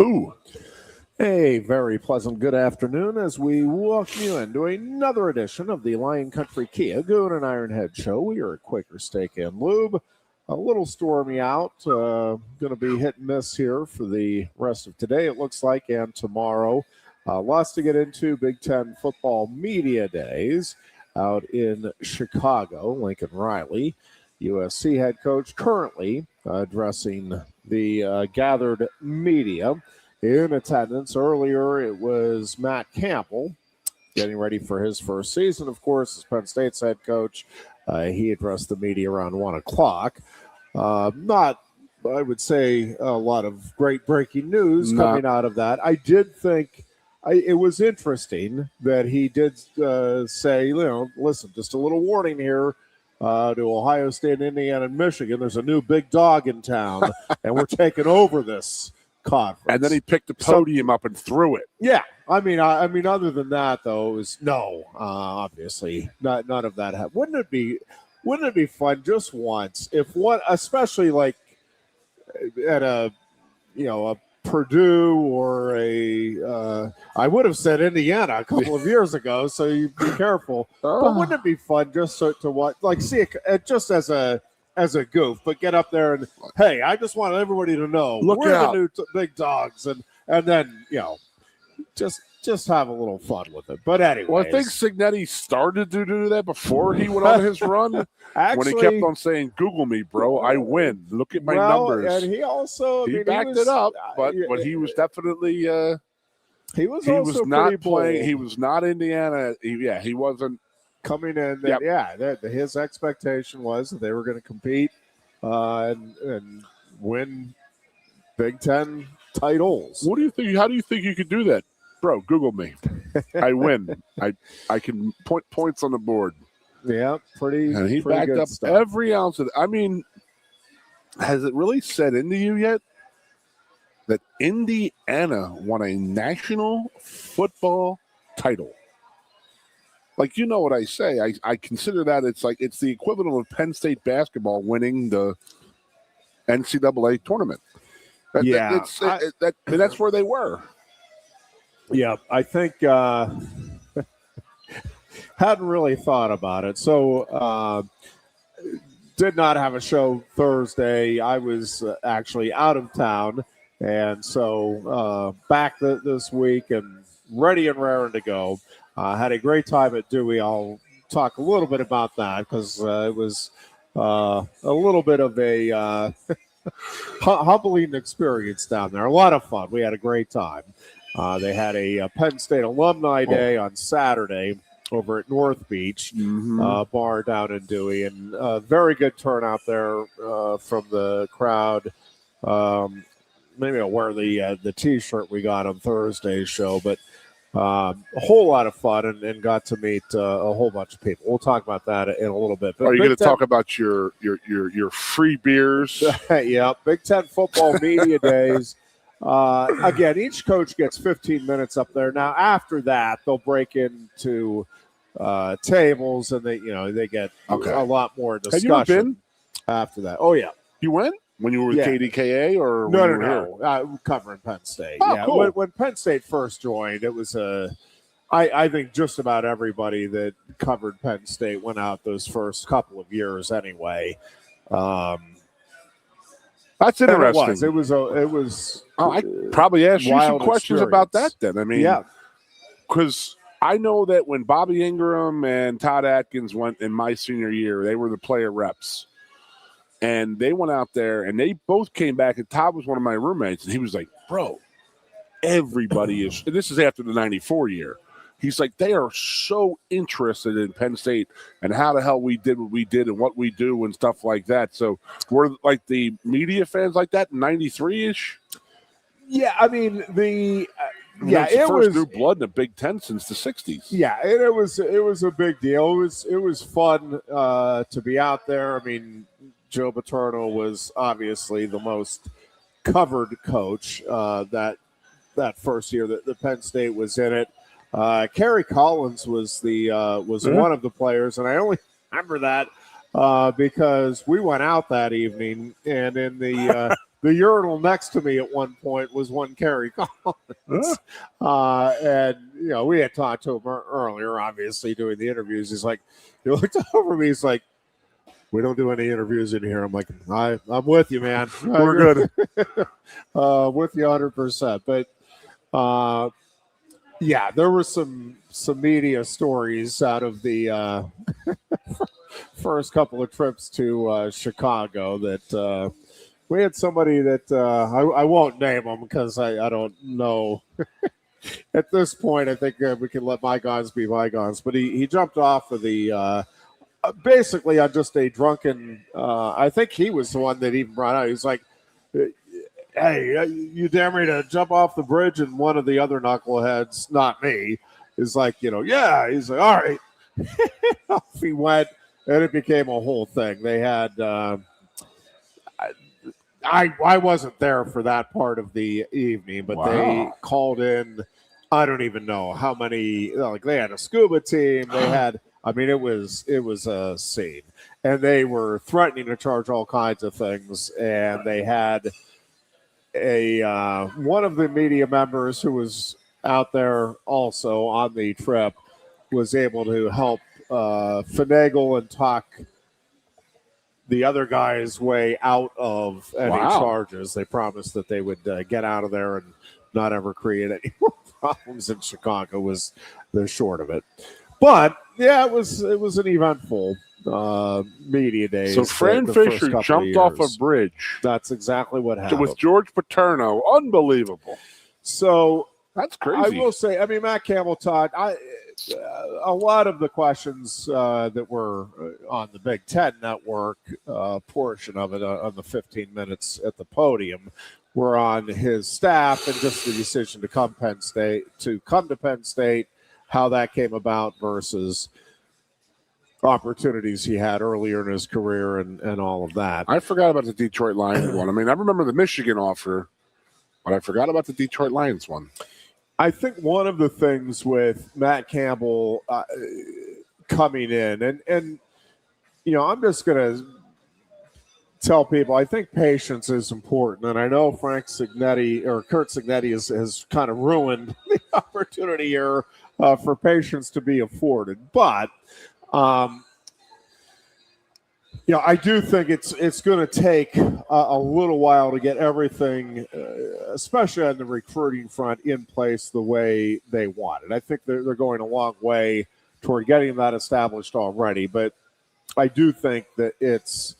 Hello. A very pleasant good afternoon as we welcome you into another edition of the Lion Country Kia Goon and Ironhead Show. We are at Quaker Steak and Lube. A little stormy out. Going to be hit and miss here for the rest of today, it looks like, and tomorrow. Lots to get into. Big Ten football media days out in Chicago. Lincoln Riley, USC head coach, currently addressing the gathered media. In attendance earlier, it was Matt Campbell getting ready for his first season, of course, as Penn State's head coach. He addressed the media around 1 o'clock. Not, I would say, a lot of great breaking news coming out of that. I did think it was interesting that he did say, listen, just a little warning here to Ohio State, Indiana, and Michigan. There's a new big dog in town, and we're taking over this conference. And then he picked the podium up and threw it. Yeah, I mean, other than that, though, it was obviously none of that. Wouldn't it be fun just once if one, especially like at a Purdue or I would have said Indiana a couple of years ago, so you be careful. But wouldn't it be fun just to watch, like see it just as a goof, but get up there and, hey, I just want everybody to know we're the new big dogs, and then just have a little fun with it. But anyway, well, I think Signetti started to do that before he went on his run. Actually, when he kept on saying, "Google me, bro, I win. Look at my numbers." And he also backed it up, but he was definitely he was not playing. He was not Indiana. He wasn't. Coming in, his expectation was that they were going to compete and win Big Ten titles. What do you think? How do you think you could do that, bro? Google me. I win. I can put points on the board. Yeah, pretty. And he pretty backed good up stuff. every ounce of it. I mean, has it really set into you yet that Indiana won a national football title? Like, you know what I say. I consider that it's the equivalent of Penn State basketball winning the NCAA tournament. That's where they were. Yeah, I think hadn't really thought about it. So did not have a show Thursday. I was actually out of town, and so back this week and ready and raring to go. Had a great time at Dewey. I'll talk a little bit about that because it was a little bit of a humbling experience down there. A lot of fun. We had a great time. They had a Penn State Alumni Day on Saturday over at North Beach bar down in Dewey, and very good turnout there from the crowd. Maybe I'll wear the T-shirt we got on Thursday's show, but a whole lot of fun and got to meet a whole bunch of people. We'll talk about that in a little bit. But are you going to talk about your free beers? Yeah, Big Ten football media days. Again, each coach gets 15 minutes up there. Now, after that, they'll break into tables, and they get a lot more discussion. Have you ever been after that? Oh yeah, you went. When you were with KDKA or no, covering Penn State. Oh, cool. When Penn State first joined, it was I think just about everybody that covered Penn State went out those first couple of years anyway. That's interesting. It was. I probably asked you some questions about that then. I mean, because I know that when Bobby Ingram and Todd Atkins went in my senior year, they were the player reps. And they went out there, and they both came back, and Todd was one of my roommates, and he was like, bro, everybody is – this is after the 94 year. He's like, they are so interested in Penn State and how the hell we did what we did and what we do and stuff like that. So we're like the media fans like that in 93-ish? Yeah, I mean, it was new blood in the Big Ten since the 60s. Yeah, it was a big deal. It was fun to be out there. I mean – Joe Paterno was obviously the most covered coach that first year that the Penn State was in it. Kerry Collins was one of the players, and I only remember that because we went out that evening, and in the the urinal next to me at one point was one Kerry Collins. And, we had talked to him earlier, obviously, doing the interviews. He's like, he looked over me. He's like, we don't do any interviews in here. I'm like, I'm with you, man. We're good. With you 100%. But, yeah, there were some media stories out of the first couple of trips to Chicago that we had somebody that I won't name him because I don't know. At this point, I think we can let bygones be bygones. But he jumped off of the basically on just a drunken. I think he was the one that even brought out. He's like, "Hey, you dare me to jump off the bridge?" And one of the other knuckleheads, not me, is like, yeah. He's like, all right. Off he went, and it became a whole thing. They had. I wasn't there for that part of the evening, but They called in. I don't even know how many. Like they had a scuba team. They had. I mean, it was a scene, and they were threatening to charge all kinds of things. And they had one of the media members who was out there also on the trip was able to help finagle and talk the other guy's way out of any charges. They promised that they would get out of there and not ever create any more problems in Chicago was the short of it. But yeah, it was an eventful media day. So Fran Fisher jumped off a bridge. That's exactly what happened. With George Paterno. Unbelievable. So that's crazy. I will say, I mean, Matt Campbell taught a lot of the questions that were on the Big Ten Network portion of it on the 15 minutes at the podium were on his staff and just the decision to come to Penn State, how that came about versus opportunities he had earlier in his career and all of that. I forgot about the Detroit Lions one. I mean, I remember the Michigan offer, but I forgot about the Detroit Lions one. I think one of the things with Matt Campbell coming in, and I'm just going to tell people, I think patience is important. And I know Kurt Cignetti has kind of ruined the opportunity here for patience to be afforded. But, I do think it's going to take a little while to get everything, especially on the recruiting front, in place the way they want it. I think they're going a long way toward getting that established already. But I do think that it's,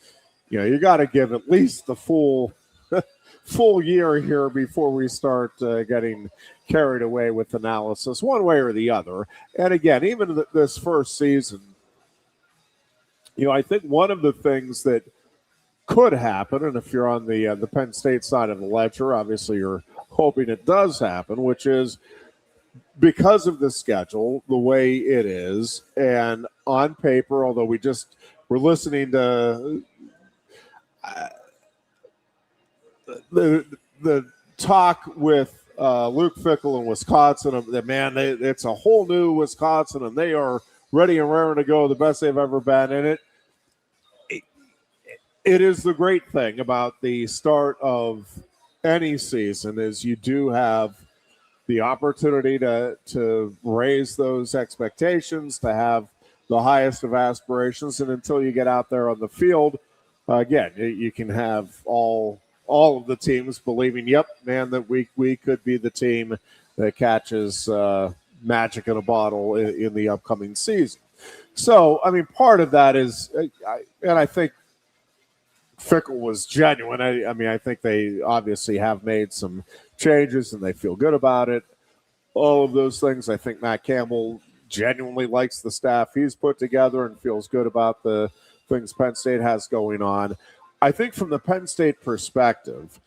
you got to give at least the full year here before we start getting carried away with analysis one way or the other. And again, even this first season, I think one of the things that could happen, and if you're on the Penn State side of the ledger, obviously you're hoping it does happen, which is because of the schedule, the way it is, and on paper, although we're listening to the talk with Luke Fickell in Wisconsin, it's a whole new Wisconsin, and they are ready and raring to go, the best they've ever been in it. It is the great thing about the start of any season is you do have the opportunity to raise those expectations, to have the highest of aspirations, and until you get out there on the field, again, you can have all of the teams believing, yep, man, that we could be the team that catches magic in a bottle in the upcoming season. So, I mean, part of that is, and I think Fickell was genuine. I think they obviously have made some changes and they feel good about it. All of those things. I think Matt Campbell genuinely likes the staff he's put together and feels good about the things Penn State has going on. I think from the Penn State perspective,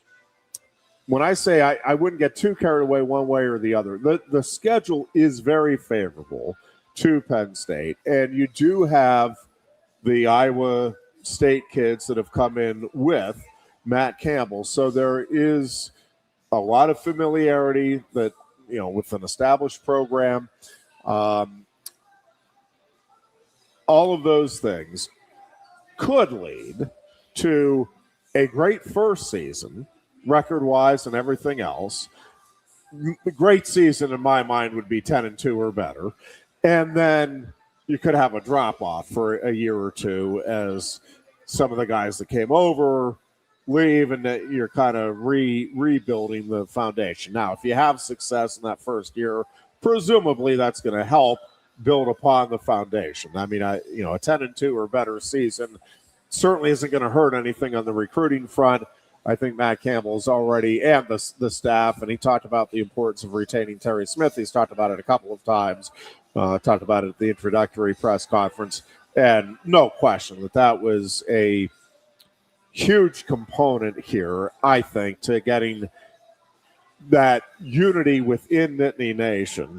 when I say I wouldn't get too carried away one way or the other, the schedule is very favorable to Penn State. And you do have the Iowa State kids that have come in with Matt Campbell. So there is a lot of familiarity that, with an established program. All of those things could lead to a great first season record-wise and everything else. The great season in my mind would be 10-2 or better. And then you could have a drop-off for a year or two as some of the guys that came over leave and you're kind of rebuilding the foundation. Now, if you have success in that first year, presumably that's going to help build upon the foundation. I mean, a 10-2 or better season certainly isn't going to hurt anything on the recruiting front. I think Matt Campbell's already, and the staff, and he talked about the importance of retaining Terry Smith. He's talked about it a couple of times, talked about it at the introductory press conference, and no question that was a huge component here, I think, to getting that unity within Nittany Nation,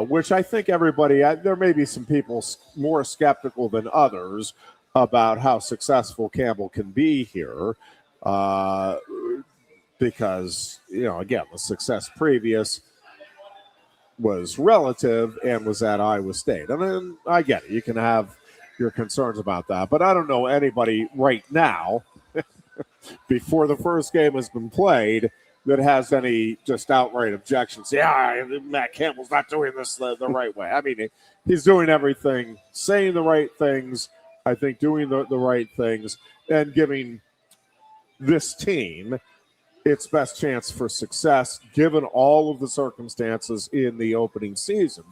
which I think everybody, there may be some people more skeptical than others about how successful Campbell can be here. Because, again, the success previous was relative and was at Iowa State. And then I get it. You can have your concerns about that. But I don't know anybody right now, before the first game has been played, that has any just outright objections. Yeah, Matt Campbell's not doing this the right way. I mean, he's doing everything, saying the right things, I think doing the right things, and giving this team its best chance for success given all of the circumstances in the opening season.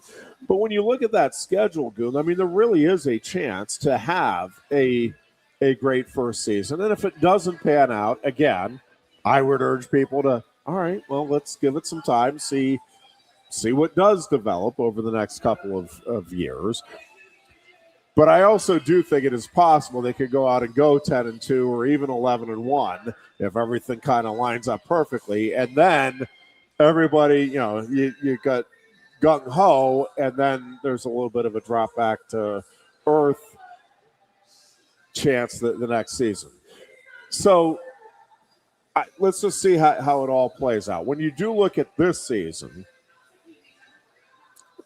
But when you look at that schedule, Goon, I mean, there really is a chance to have a great first season. And if it doesn't pan out, again, I would urge people to, all right, well, let's give it some time, see what does develop over the next couple of years. But I also do think it is possible they could go out and go 10-2 or even 11-1 if everything kind of lines up perfectly. And then everybody, you got gung-ho, and then there's a little bit of a drop back to earth chance the next season. So let's just see how it all plays out. When you do look at this season,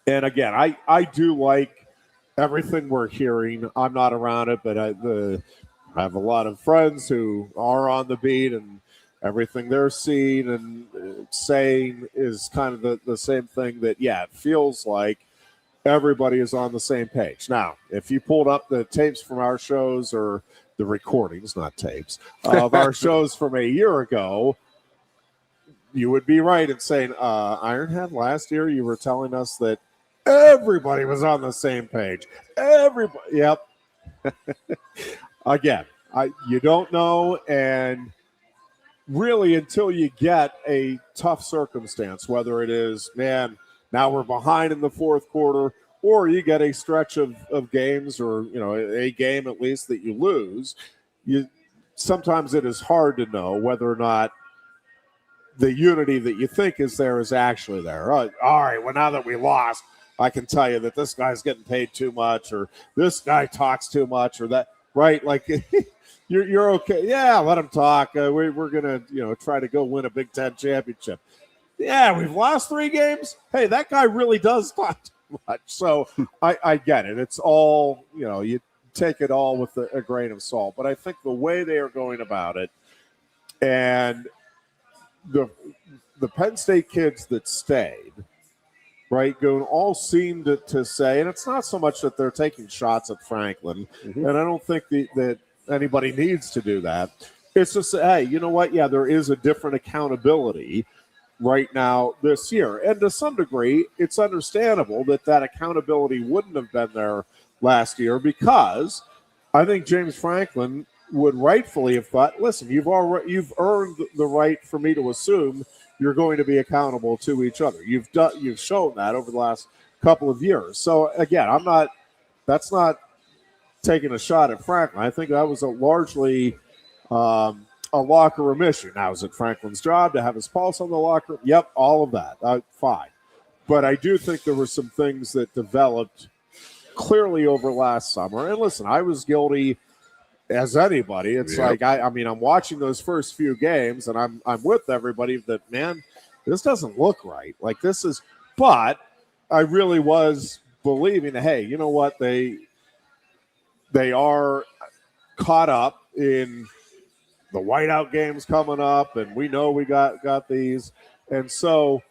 and again, I do like everything we're hearing. I'm not around it, but I have a lot of friends who are on the beat, and everything they're seeing and saying is kind of the same thing that, it feels like everybody is on the same page. Now, if you pulled up the tapes from our shows, or the recordings, not tapes, of our shows from a year ago, you would be right in saying, Ironhead, last year you were telling us that everybody was on the same page. Everybody. Yep. Again, you don't know, and really until you get a tough circumstance, whether it is, man, now we're behind in the fourth quarter, or you get a stretch of games, or a game at least that you lose, sometimes it is hard to know whether or not the unity that you think is there is actually there. All right, well, now that we lost, I can tell you that this guy's getting paid too much, or this guy talks too much, or that, right? Like, you're okay. Yeah, let him talk. We're going to, try to go win a Big Ten championship. Yeah, we've lost 3 games. Hey, that guy really does talk too much. So I get it. It's all, you take it all with a grain of salt. But I think the way they are going about it, and the Penn State kids that stayed, right, Goon, all seem to say, and it's not so much that they're taking shots at Franklin, and I don't think that anybody needs to do that. It's just, hey, you know what? Yeah, there is a different accountability right now this year. And to some degree, it's understandable that accountability wouldn't have been there last year, because I think James Franklin would rightfully have thought, listen, you've earned the right for me to assume you're going to be accountable to each other. You've shown that over the last couple of years. So again, that's not taking a shot at Franklin. I think that was largely a locker room issue. Now, is it Franklin's job to have his pulse on the locker room? Yep, all of that. Fine. But I do think there were some things that developed clearly over last summer. And listen, I was guilty as anybody. It's like, I'm watching those first few games, and I'm with everybody that, man, this doesn't look right. Like, this is, but I really was believing that, hey, you know what? They are caught up in the whiteout game's coming up, and we know we got these. And so,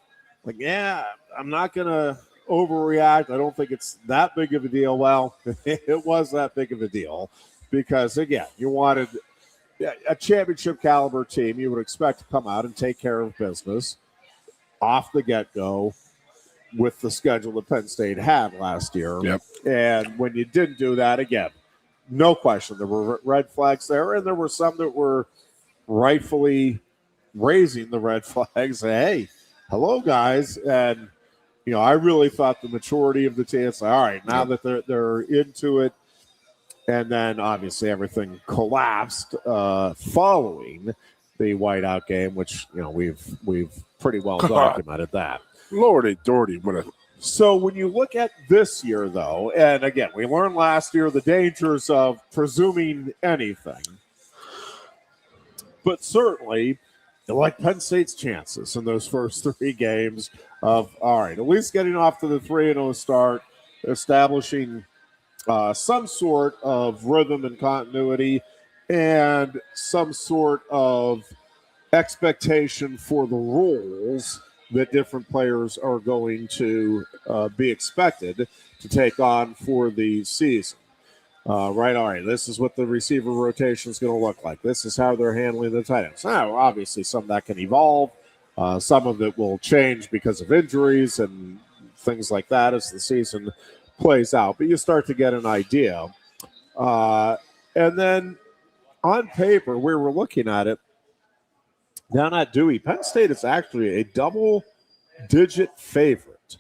like, yeah, I'm not going to overreact. I don't think it's that big of a deal. Well, it was that big of a deal because, again, you wanted a championship caliber team you would expect to come out and take care of business off the get-go with the schedule that Penn State had last year. Yep. And when you didn't do that, again, no question, there were red flags there, and there were some that were rightfully raising the red flags. Hey, hello, guys. And, I really thought the maturity of the team, it's like, all right, now that they're into it, and then obviously everything collapsed following the whiteout game, which, we've pretty well documented that. Lordy, Doherty, what a... So when you look at this year, though, and again, we learned last year the dangers of presuming anything. But certainly, you like Penn State's chances in those first 3 games of, all right, at least getting off to the 3-0 start, establishing some sort of rhythm and continuity and some sort of expectation for the roles that different players are going to be expected to take on for the season. All right, this is what the receiver rotation is going to look like. This is how they're handling the tight ends. Now, obviously, some of that can evolve. Some of it will change because of injuries and things like that as the season plays out. But you start to get an idea. And then on paper, we were looking at it, down at Dewey, Penn State is actually a double-digit favorite.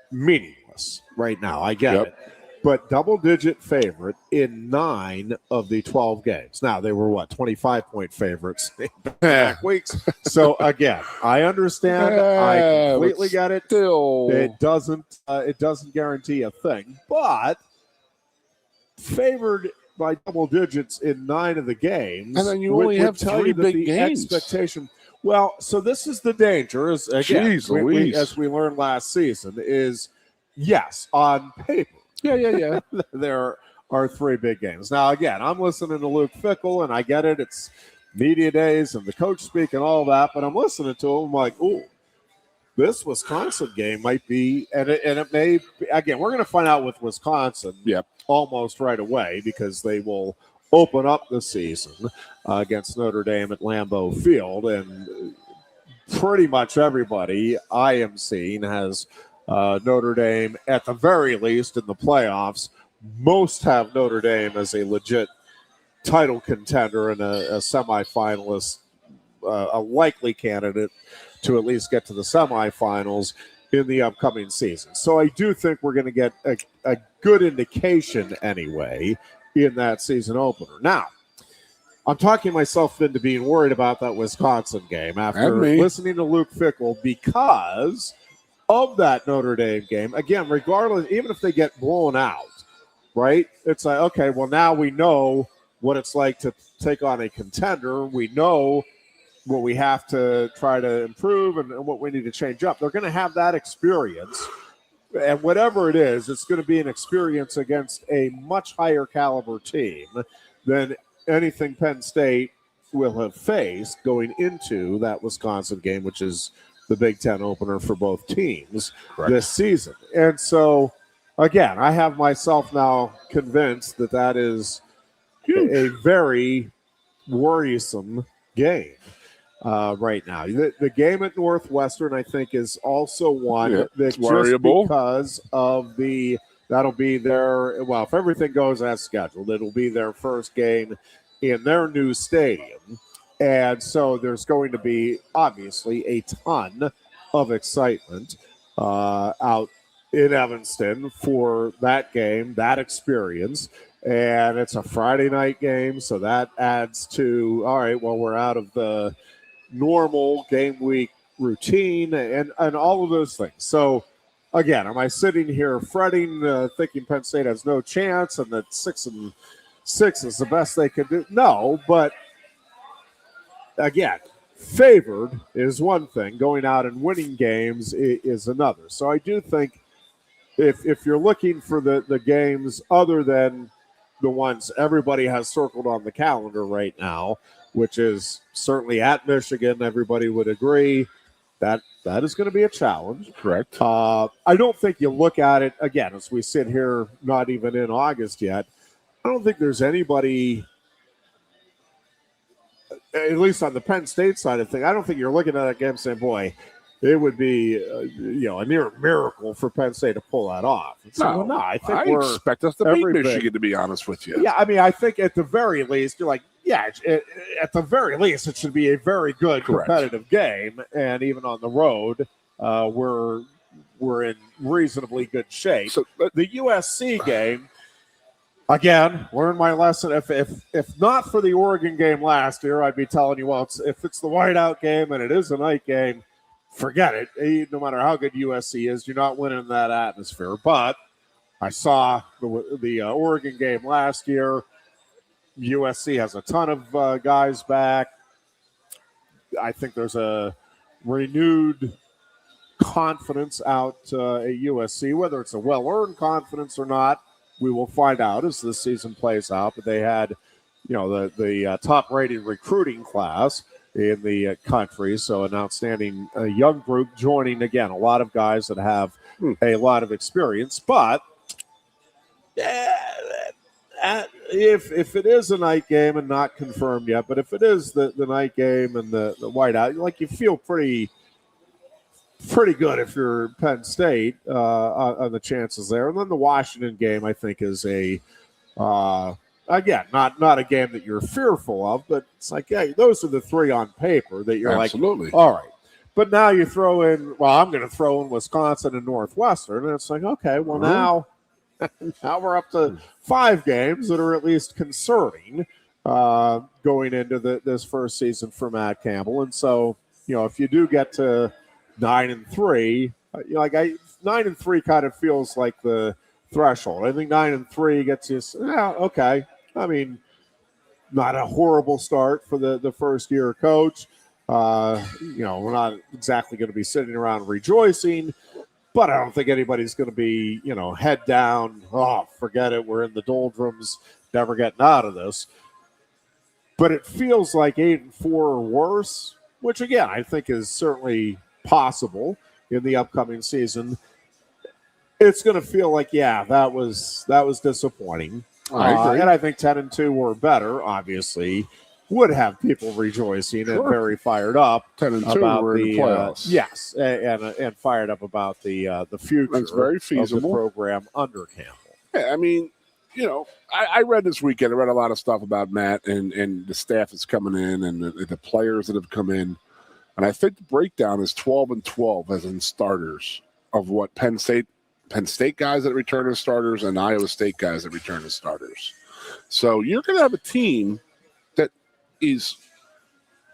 Meaningless right now, I get it. But double-digit favorite in 9 of the 12 games. Now, they were, 25-point favorites in back weeks. So, again, I understand. I completely get it. Still, it doesn't guarantee a thing. But favored by double digits in 9 of the games. And then you only have 3 big games. Expectation. Well, so this is the danger, as we learned last season, is yes, on paper. Yeah. There are 3 big games. Now, again, I'm listening to Luke Fickell, and I get it. It's media days and the coach speak and all that, but I'm listening to him. I'm like, ooh, this Wisconsin game might be, and it may be, again, we're going to find out with Wisconsin almost right away because they will open up the season against Notre Dame at Lambeau Field, and pretty much everybody I am seeing has Notre Dame at the very least in the playoffs. Most have Notre Dame as a legit title contender and a semifinalist, a likely candidate to at least get to the semifinals in the upcoming season. So I do think we're going to get a good indication anyway in that season opener. Now, I'm talking myself into being worried about that Wisconsin game after listening to Luke Fickell because of that Notre Dame game. Again, regardless, even if they get blown out, right? It's like, okay, well, now we know what it's like to take on a contender. We know what we have to try to improve and what we need to change up. They're going to have that experience. And whatever it is, it's going to be an experience against a much higher caliber team than anything Penn State will have faced going into that Wisconsin game, which is the Big Ten opener for both teams this season. And so, again, I have myself now convinced that is a very worrisome game right now. The game at Northwestern, I think, is also one that's worryable because of that'll be their, well, if everything goes as scheduled, it'll be their first game in their new stadium. And so there's going to be, obviously, a ton of excitement out in Evanston for that game, that experience. And it's a Friday night game, so that adds to, all right, well, we're out of the normal game week routine and all of those things. So, again, am I sitting here fretting, thinking Penn State has no chance and that 6-6 is the best they could do? No, but again, favored is one thing. Going out and winning games is another. So I do think if you're looking for the games other than the ones everybody has circled on the calendar right now, which is certainly at Michigan. Everybody would agree that is going to be a challenge. Correct. I don't think you look at it, again, as we sit here, not even in August yet, I don't think there's anybody, at least on the Penn State side of things, I don't think you're looking at that game saying, boy, it would be a near miracle for Penn State to pull that off. No, I think I expect us to beat Michigan, to be honest with you. Yeah, I mean, I think at the very least, you're like, yeah, at the very least, it should be a very good competitive game. And even on the road, we're in reasonably good shape. So the USC game, again, learned my lesson. If not for the Oregon game last year, I'd be telling you, well, if it's the whiteout game and it is a night game, forget it. No matter how good USC is, you're not winning in that atmosphere. But I saw the Oregon game last year. USC has a ton of guys back. I think there's a renewed confidence out at USC. Whether it's a well-earned confidence or not, we will find out as the season plays out. But they had, the top-rated recruiting class in the country, so an outstanding young group joining, again, a lot of guys that have a lot of experience. But if it is a night game and not confirmed yet, but if it is the night game and the whiteout, like, you feel pretty good if you're Penn State on the chances there. And then the Washington game, I think, is again, not a game that you're fearful of, but it's like, yeah, those are the three on paper that you're Absolutely. Like, all right. But now you throw in, I'm going to throw in Wisconsin and Northwestern, and it's like, okay, well, now we're up to 5 games that are at least concerning going into this first season for Matt Campbell. And so, if you do get to 9-3, 9-3 kind of feels like the threshold. I think 9-3 gets you, okay. I mean, not a horrible start for the first year coach. We're not exactly going to be sitting around rejoicing, but I don't think anybody's going to be, head down. Oh, forget it. We're in the doldrums, never getting out of this. But it feels like 8-4 or worse, which again, I think is certainly possible in the upcoming season. It's going to feel like, that was disappointing. I agree. And I think 10-2 or better, obviously, would have people rejoicing and very fired up 10-2 about the playoffs. Yes, and fired up about the future. That's very feasible. Of the program under Campbell. Yeah, I mean, I read this weekend. I read a lot of stuff about Matt and the staff that's coming in and the players that have come in, and I think the breakdown is 12-12 as in starters of what Penn State guys that return as starters and Iowa State guys that return as starters. So you're going to have a team that is,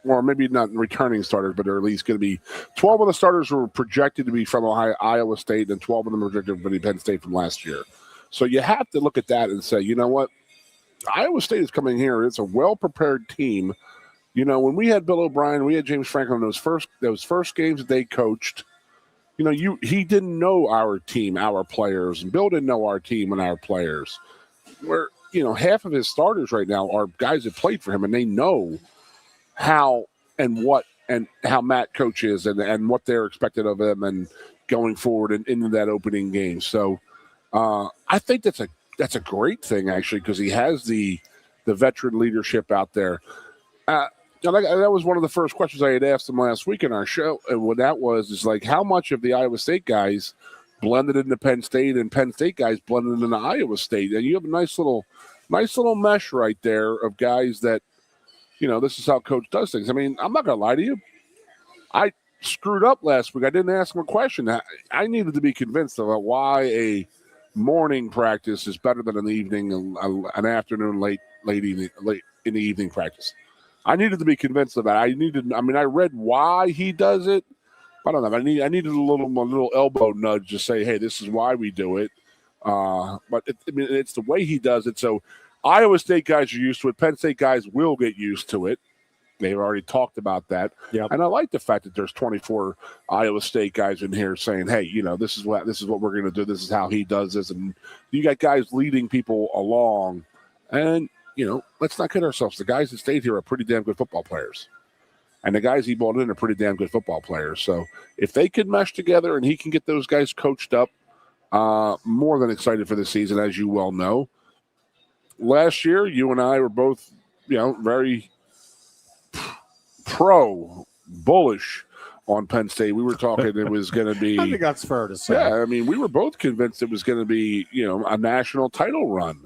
or maybe not returning starters, but they're at least going to be 12 of the starters were projected to be from Iowa State, and 12 of them were projected to be Penn State from last year. So you have to look at that and say, you know what? Iowa State is coming here. It's a well-prepared team. When we had Bill O'Brien, we had James Franklin, those first games that they coached, he didn't know our team, our players, and Bill didn't know our team and our players. Where, half of his starters right now are guys that played for him, and they know how and what and how Matt coaches and what they're expected of him and going forward and into that opening game. So I think that's a great thing, actually, because he has the veteran leadership out there. That was one of the first questions I had asked him last week in our show. And what that was is like, how much of the Iowa State guys blended into Penn State and Penn State guys blended into Iowa State? And you have a nice little mesh right there of guys that, this is how coach does things. I mean, I'm not going to lie to you. I screwed up last week. I didn't ask him a question. I needed to be convinced of why a morning practice is better than an evening, an afternoon, late in the evening practice. I needed to be convinced of that. I read why he does it. I don't know. I needed a little elbow nudge to say, hey, this is why we do it. But it's the way he does it. So Iowa State guys are used to it. Penn State guys will get used to it. They've already talked about that. Yep. And I like the fact that there's 24 Iowa State guys in here saying, hey, this is what we're going to do. This is how he does this. And you got guys leading people along. And let's not kid ourselves. The guys that stayed here are pretty damn good football players. And the guys he brought in are pretty damn good football players. So if they can mesh together and he can get those guys coached up, more than excited for the season, as you well know. Last year, you and I were both, very bullish on Penn State. We were talking it was going to be. I think that's fair to say. Yeah, I mean, we were both convinced it was going to be, a national title run.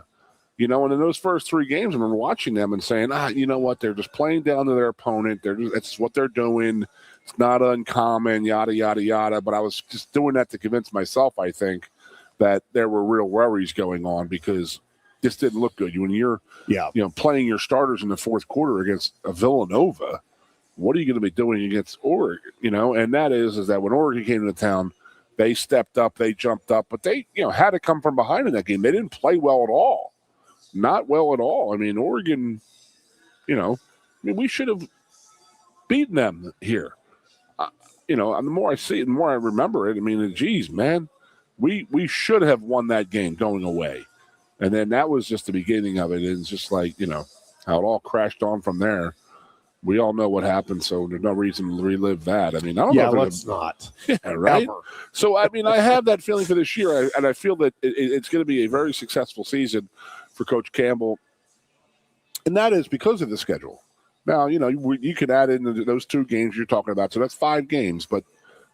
And in those first 3 games, I remember watching them and saying, you know what? They're just playing down to their opponent. That's what they're doing. It's not uncommon, yada, yada, yada. But I was just doing that to convince myself, I think, that there were real worries going on because this didn't look good. When you're, playing your starters in the fourth quarter against a Villanova, what are you going to be doing against Oregon? And that is that when Oregon came into town, they stepped up, they jumped up, but they, had to come from behind in that game. They didn't play well at all. Not well at all. I mean, Oregon, we should have beaten them here. And the more I see it, the more I remember it. I mean, geez, man, we should have won that game going away. And then that was just the beginning of it. It's just like, how it all crashed on from there. We all know what happened, so there's no reason to relive that. I mean, I don't know. Yeah, let's not. Yeah, right? Ever. So, I mean, I have that feeling for this year, and I feel that it's going to be a very successful season for Coach Campbell, and that is because of the schedule. Now, you could add in those 2 games you're talking about, so that's 5 games, but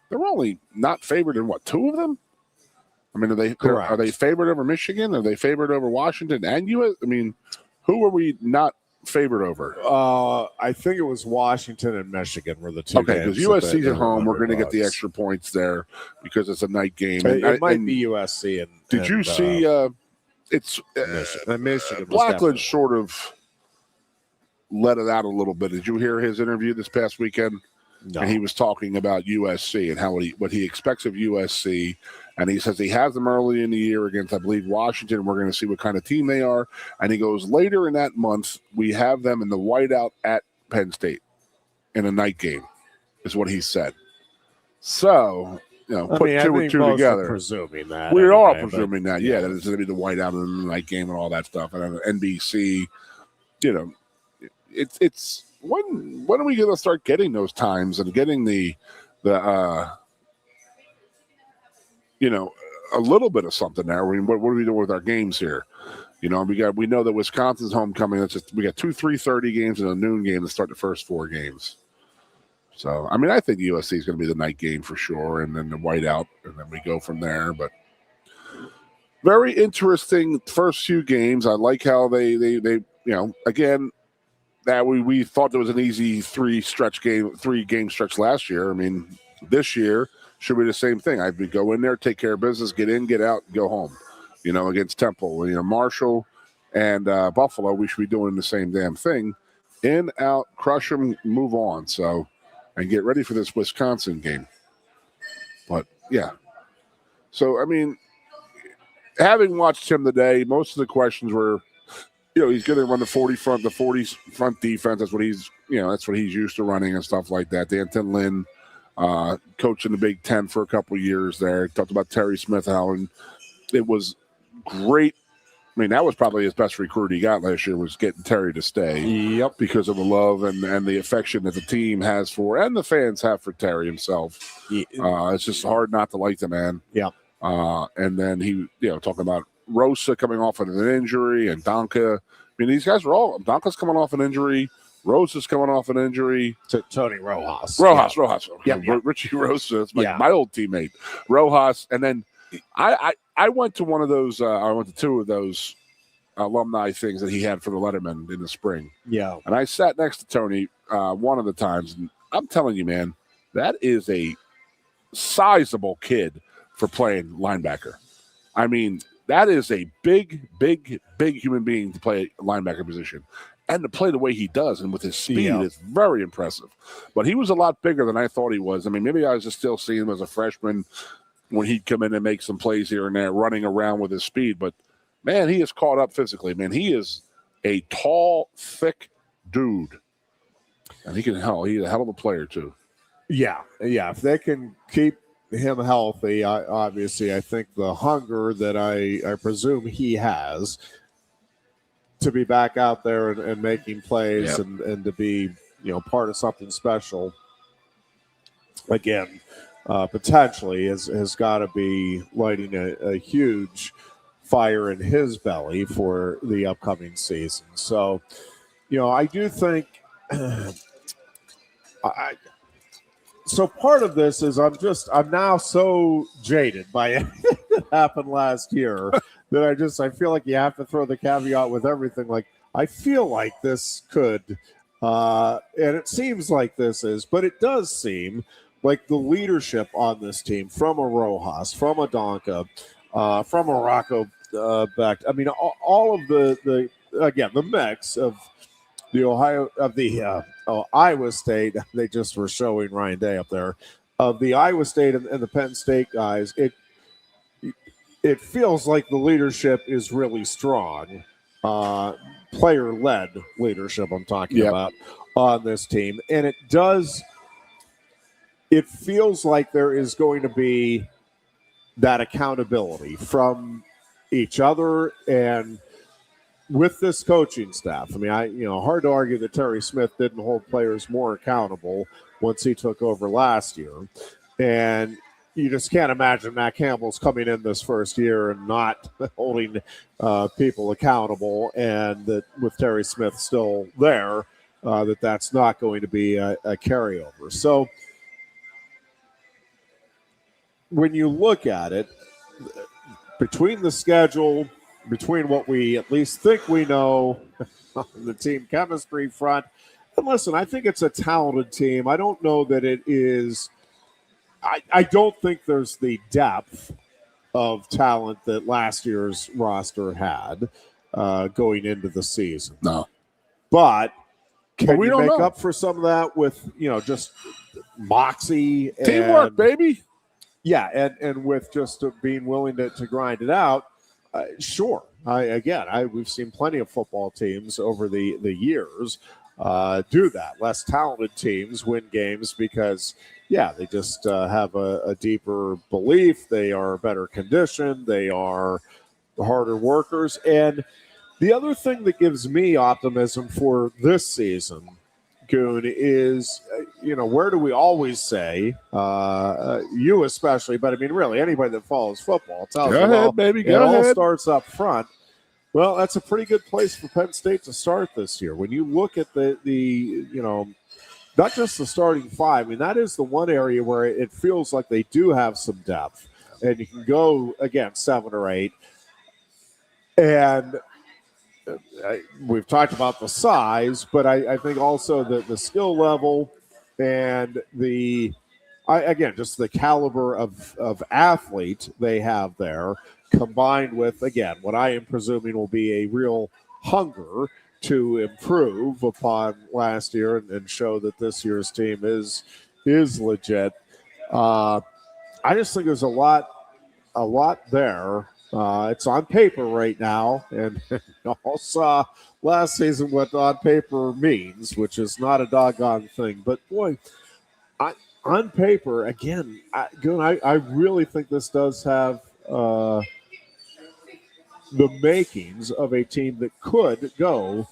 they're only not favored in, 2 of them? I mean, are they favored over Michigan? Are they favored over Washington and U.S.? I mean, who are we not favored over? I think it was Washington and Michigan were the 2 Okay, because USC's at home. We're going to get the extra points there because it's a night game. It might be USC. Did you see it's Michigan? Blackledge sort of let it out a little bit. Did you hear his interview this past weekend? No. And he was talking about USC and what he expects of USC. And he says he has them early in the year against, I believe, Washington. We're going to see what kind of team they are. And he goes, later in that month, we have them in the whiteout at Penn State in a night game, is what he said. So, put 2 and 2 together. Presuming that. We're all presuming that, that it's going to be the whiteout in the night game and all that stuff. And NBC, it's when are we going to start getting those times and getting the a little bit of something there? I mean, what are we doing with our games here? We know that Wisconsin's homecoming. We got 2 3:30 games and a noon game to start the first 4 games. So, I mean, I think USC is going to be the night game for sure, and then the whiteout, and then we go from there. But very interesting first few games. I like how they again, that we thought there was an easy 3 game stretch last year. I mean, this year should be the same thing. I'd go in there, take care of business, get in, get out, go home. Against Temple, Marshall and Buffalo, we should be doing the same damn thing. In, out, crush them, move on. So, and get ready for this Wisconsin game. But yeah. So, I mean, having watched him today, most of the questions were, he's going to run the 40 front defense. That's what he's used to running and stuff like that. D'Anton Lynn, coaching the Big Ten for a couple of years there. Talked about Terry Smith, and it was great. I mean, that was probably his best recruit he got last year, was getting Terry to stay. Yep. Because of the love and the affection that the team has for, and the fans have for Terry himself. It's just hard not to like the man. Yeah. And then he, talking about Rosa coming off of an injury and Donka. I mean, these guys are all, Donka's coming off an injury. Rosa's coming off an injury. Tony Rojas. Rojas. Yeah. Richie Rosa. It's my old teammate. Rojas. And then I went to one of those, I went to 2 of those alumni things that he had for the Letterman in the spring. Yeah. And I sat next to Tony one of the times. And I'm telling you, man, that is a sizable kid for playing linebacker. I mean, that is a big human being to play a linebacker position. And to play the way he does and with his speed is very impressive. But he was a lot bigger than I thought he was. I mean, maybe I was just still seeing him as a freshman when he'd come in and make some plays here and there, running around with his speed. But, man, he is caught up physically. Man, he is a tall, thick dude. And he's a hell of a player, too. Yeah. If they can keep him healthy, obviously, I think the hunger that I presume he has to be back out there and making plays and to be, part of something special again, potentially has got to be lighting a huge fire in his belly for the upcoming season. So, I do think so part of this is I'm now so jaded by everything that happened last year that I feel like you have to throw the caveat with everything. Like, I feel like this could, and it seems like this is, but it does seem like the leadership on this team, from a Rojas, from a Donka, from a Rocco Beck. I mean, all of the mix of the Iowa State. They just were showing Ryan Day up there of the Iowa State and the Penn State guys. It feels like the leadership is really strong, player-led leadership. I'm talking about on this team, and it does. It feels like there is going to be that accountability from each other and with this coaching staff. I mean, hard to argue that Terry Smith didn't hold players more accountable once he took over last year. And you just can't imagine Matt Campbell's coming in this first year and not holding people accountable, and that with Terry Smith still there, that's not going to be a carryover. So when you look at it, between the schedule, between what we at least think we know on the team chemistry front, and listen, I think it's a talented team. I don't know that it is. I don't think there's the depth of talent that last year's roster had going into the season. No. But can we make up for some of that with, just moxie? Teamwork, baby. Yeah, and with just being willing to grind it out, sure. We've seen plenty of football teams over the years do that. Less talented teams win games because, they just have a deeper belief. They are better conditioned. They are harder workers. And the other thing that gives me optimism for this season, Goon, is, where do we always say, you especially, but I mean, really, anybody that follows football tells you, it all starts up front. Well, that's a pretty good place for Penn State to start this year. When you look at the not just the starting five, I mean, that is the one area where it feels like they do have some depth. And you can go, again, 7 or 8. And we've talked about the size, but I think also the skill level and just the caliber of athlete they have there, combined with, again, what I am presuming will be a real hunger to improve upon last year and show that this year's team is legit. I just think there's a lot there. It's on paper right now, and all saw last season what on paper means, which is not a doggone thing. But boy, on paper, again, I really think this does have the makings of a team that could go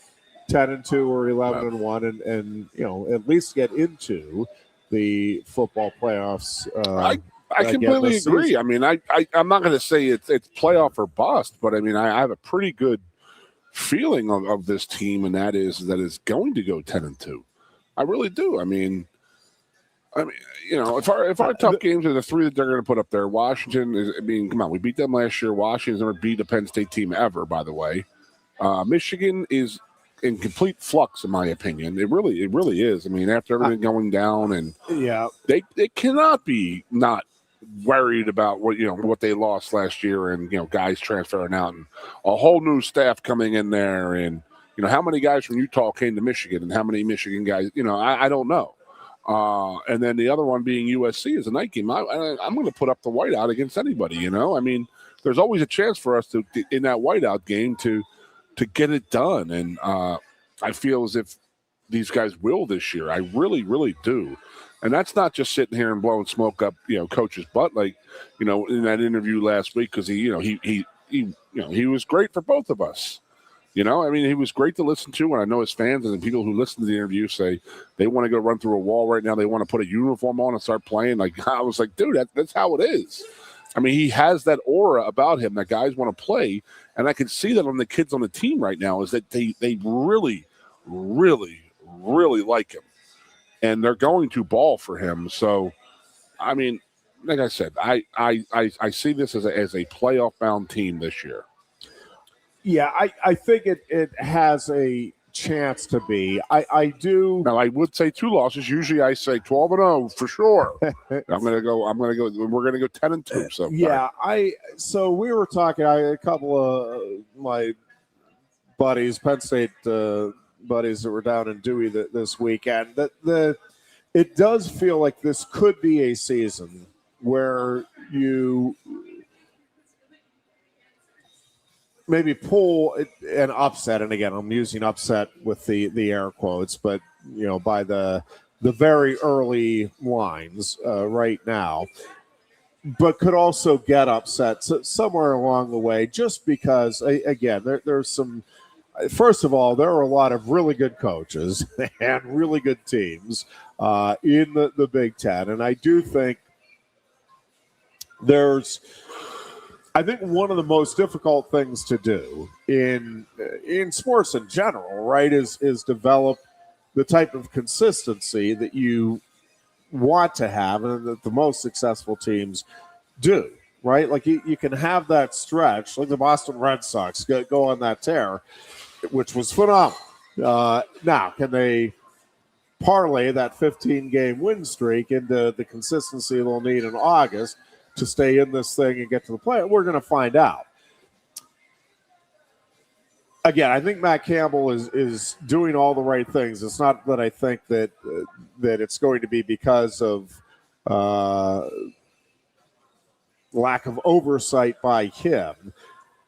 10-2 or 11-1, and at least get into the football playoffs. I completely agree. Season. I mean, I'm not going to say it's playoff or bust, but I mean, I have a pretty good feeling of this team, and that is going to go 10-2. I really do. I mean, if our tough games are the 3 that they're going to put up there, Washington come on, we beat them last year. Washington's never beat a Penn State team ever, by the way. Michigan is in complete flux, in my opinion. It really is. I mean, after everything going down, and they cannot be not worried about what they lost last year, and guys transferring out, and a whole new staff coming in there, and how many guys from Utah came to Michigan, and how many Michigan guys, I don't know. And then the other one being USC is a night game. I'm going to put up the whiteout against anybody. I mean, there's always a chance for us to in that whiteout game to get it done, and I feel as if these guys will this year. I really, really do. And that's not just sitting here and blowing smoke up, coach's butt, like, in that interview last week, because he was great for both of us. You know, I mean, he was great to listen to, and I know his fans and the people who listen to the interview say they want to go run through a wall right now. They want to put a uniform on and start playing. Like, I was like, dude, that's how it is. I mean, he has that aura about him that guys want to play, and I can see that on the kids on the team right now is that they really, really, really like him, and they're going to ball for him. So, I mean, like I said, I see this as a playoff bound team this year. Yeah, I think it has a chance to be. I do. Now I would say 2 losses. Usually I say 12-0 for sure. We're gonna go 10-2. So yeah, so we were talking. A couple of my buddies, Penn State buddies that were down in Dewey this weekend. It does feel like this could be a season where you maybe pull an upset, and again, I'm using upset with the air quotes, but by the very early lines right now, but could also get upset somewhere along the way, just because again, there's some. First of all, there are a lot of really good coaches and really good teams in the Big Ten, and I do think I think one of the most difficult things to do in sports in general, right, is develop the type of consistency that you want to have and that the most successful teams do, right? Like you can have that stretch, like the Boston Red Sox go on that tear, which was phenomenal. Now, can they parlay that 15-game win streak into the consistency they'll need in August to stay in this thing and get to the play? We're going to find out. Again, I think Matt Campbell is doing all the right things. It's not that I think that it's going to be because of lack of oversight by him.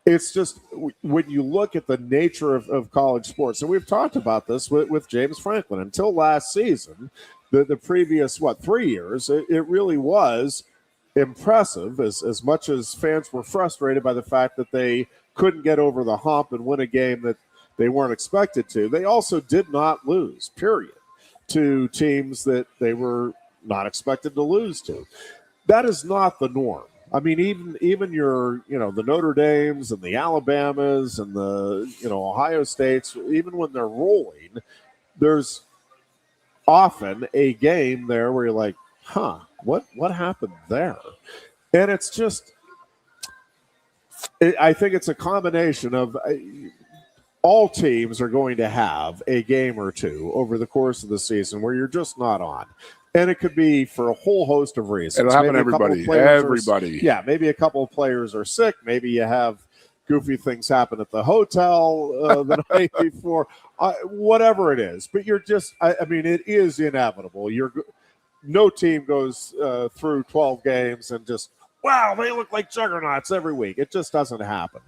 It's just when you look at the nature of college sports, and we've talked about this with James Franklin. Until last season, the previous, 3 years, it really was impressive, as much as fans were frustrated by the fact that they couldn't get over the hump and win a game that they weren't expected to. They also did not lose, period, to teams that they were not expected to lose to. That is not the norm. I mean, even your, the Notre Dames and the Alabamas and the, Ohio States, even when they're rolling, there's often a game there where you're like, what happened there? And it's just, I think it's a combination of all teams are going to have a game or two over the course of the season where you're just not on. And it could be for a whole host of reasons. It'll happen to everybody. Maybe a couple of players are sick. Maybe you have goofy things happen at the hotel the night before. Whatever it is. But you're just, it is inevitable. No team goes through 12 games and just, wow, they look like juggernauts every week. It just doesn't happen.